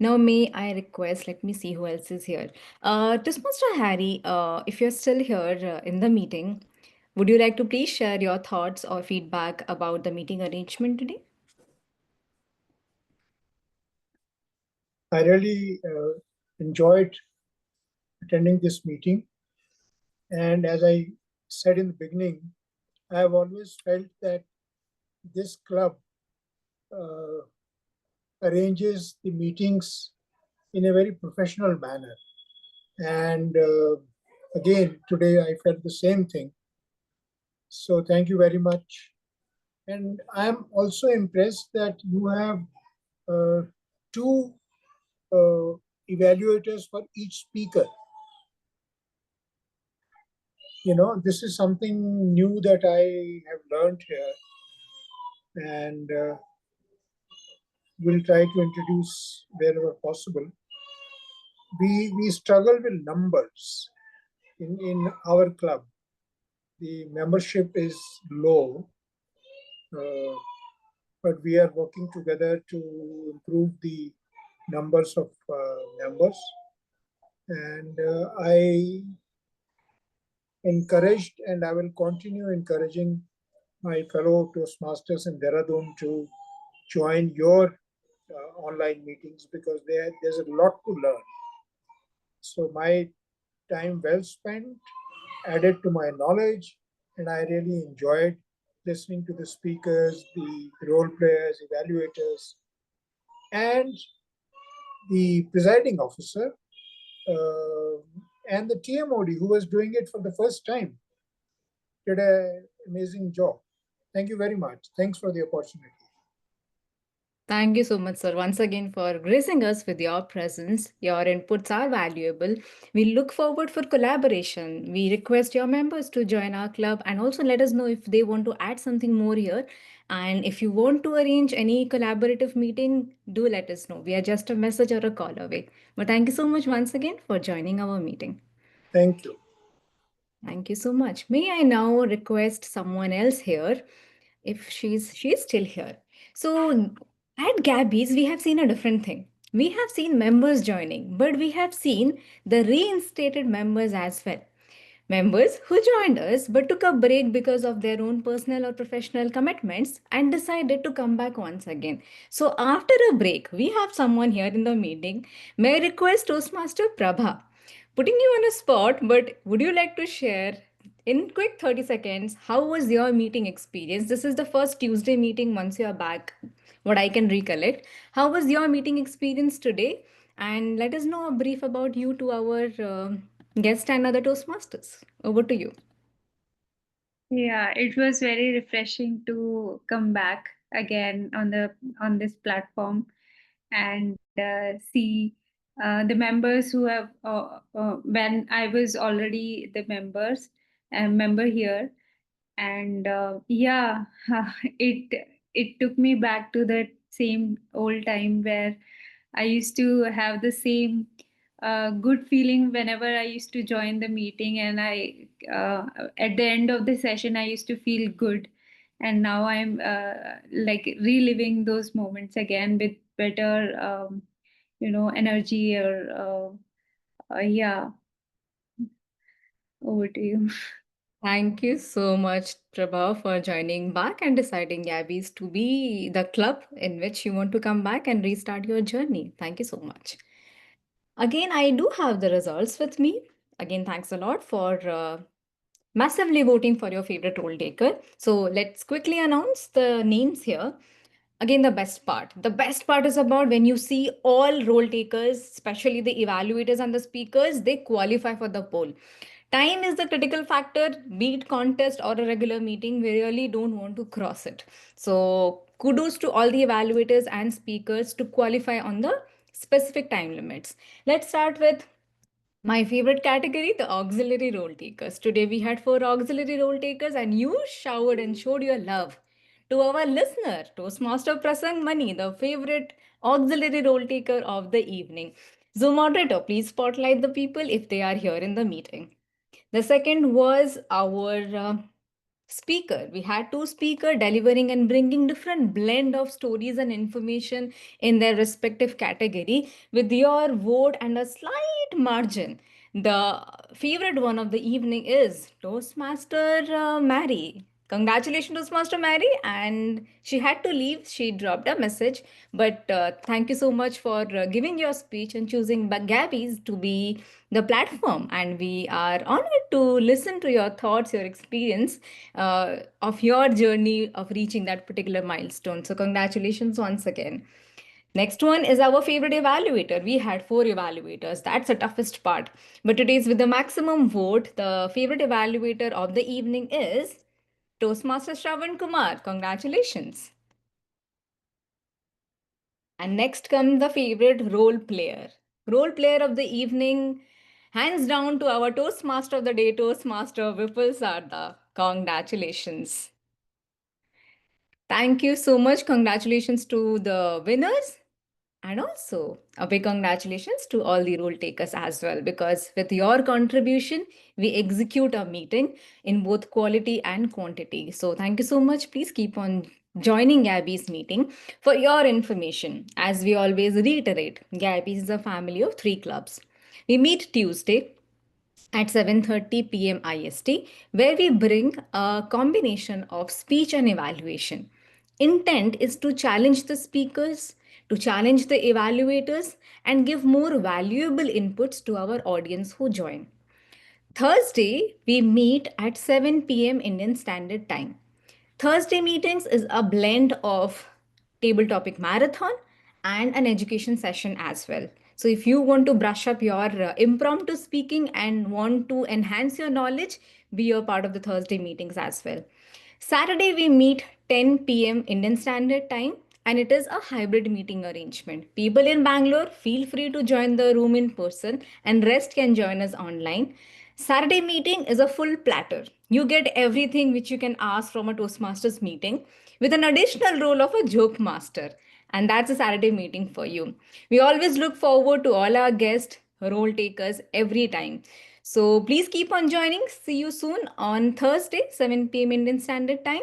Now, may I request, let me see who else is here. Toastmaster Harry, if you're still here in the meeting, would you like to please share your thoughts or feedback about the meeting arrangement today? I really enjoyed attending this meeting. And as I said in the beginning, I have always felt that this club uh, arranges the meetings in a very professional manner. And again, today I felt the same thing. So thank you very much. And I'm also impressed that you have two evaluators for each speaker. You know, this is something new that I have learned here. And we'll try to introduce wherever possible. We struggle with numbers in our club. The membership is low, but we are working together to improve the numbers of members. And I encouraged and I will continue encouraging my fellow Toastmasters in Dehradun to join your online meetings because there's a lot to learn. So my time well spent, added to my knowledge, and I really enjoyed listening to the speakers, the role players, evaluators, and the presiding officer, and the TMOD who was doing it for the first time. Did an amazing job. Thank you very much. Thanks for the opportunity. Thank you so much, sir, once again for gracing us with your presence. Your inputs are valuable. We look forward for collaboration. We request your members to join our club and also let us know if they want to add something more here. And if you want to arrange any collaborative meeting, do let us know. We are just a message or a call away. But thank you so much once again for joining our meeting. Thank you. Thank you so much. May I now request someone else here if she's still here. So at Gabby's, we have seen a different thing. We have seen members joining, but we have seen the reinstated members as well. Members who joined us but took a break because of their own personal or professional commitments and decided to come back once again. So, after a break, we have someone here in the meeting. May I request Toastmaster Prabha? Putting you on a spot, but would you like to share in quick 30 seconds how was your meeting experience? This is the first Tuesday meeting once you are back, what I can recollect. How was your meeting experience today? And let us know a brief about you to our guest and other Toastmasters. Over to you. Yeah, it was very refreshing to come back again on this platform and see the members who have when I was already the member here, and yeah, it took me back to that same old time where I used to have the same good feeling whenever I used to join the meeting, and I at the end of the session I used to feel good, and now I'm like reliving those moments again with better energy or yeah. Over to you. Thank you so much, Prabha, for joining back and deciding Gabby's to be the club in which you want to come back and restart your journey. Thank you so much. Again, I do have the results with me. Again, thanks a lot for massively voting for your favorite role taker. So let's quickly announce the names here. Again, the best part. The best part is about when you see all role takers, especially the evaluators and the speakers, they qualify for the poll. Time is the critical factor, be it contest or a regular meeting. We really don't want to cross it. So, kudos to all the evaluators and speakers to qualify on the specific time limits. Let's start with my favorite category, the auxiliary role takers. Today we had 4 auxiliary role takers, and you showered and showed your love to our listener, Toastmaster Prasang Mani, the favorite auxiliary role taker of the evening. Zoom moderator, please spotlight the people if they are here in the meeting. The second was our speaker. We had two speaker delivering and bringing different blend of stories and information in their respective category with your vote and a slight margin. The favorite one of the evening is Toastmaster Mary. Congratulations, Toastmaster Mary. And she had to leave. She dropped a message. But thank you so much for giving your speech and choosing Gabbys to be the platform. And we are honored to listen to your thoughts, your experience of your journey of reaching that particular milestone. So, congratulations once again. Next one is our favorite evaluator. We had 4 evaluators. That's the toughest part. But today's with the maximum vote, the favorite evaluator of the evening is Toastmaster Shravan Kumar. Congratulations. And next comes the favorite role player. Role player of the evening, hands down to our Toastmaster of the day, Toastmaster Vipul Sarda. Congratulations. Thank you so much. Congratulations to the winners. And also, a big congratulations to all the role takers as well, because with your contribution, we execute our meeting in both quality and quantity. So, thank you so much. Please keep on joining Gabby's meeting. For your information, as we always reiterate, Gabby's is a family of 3 clubs. We meet Tuesday at 7:30 p.m. IST, where we bring a combination of speech and evaluation. Intent is to challenge the speakers, to challenge the evaluators, and give more valuable inputs to our audience who join. Thursday, we meet at 7 p.m. Indian Standard Time. Thursday meetings is a blend of table topic marathon and an education session as well. So if you want to brush up your impromptu speaking and want to enhance your knowledge, be a part of the Thursday meetings as well. Saturday we meet 10 p.m. Indian Standard Time and it is a hybrid meeting arrangement. People in Bangalore feel free to join the room in person and rest can join us online. Saturday meeting is a full platter. You get everything which you can ask from a Toastmasters meeting with an additional role of a joke master. And that's a Saturday meeting for you. We always look forward to all our guests, role takers every time. So please keep on joining. See you soon on Thursday, 7 p.m. Indian Standard Time.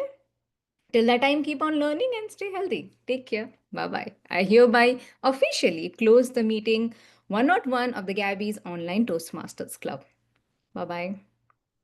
Till that time, keep on learning and stay healthy. Take care. Bye bye. I hereby officially close the meeting 101 of the Gabby's Online Toastmasters Club. Bye bye.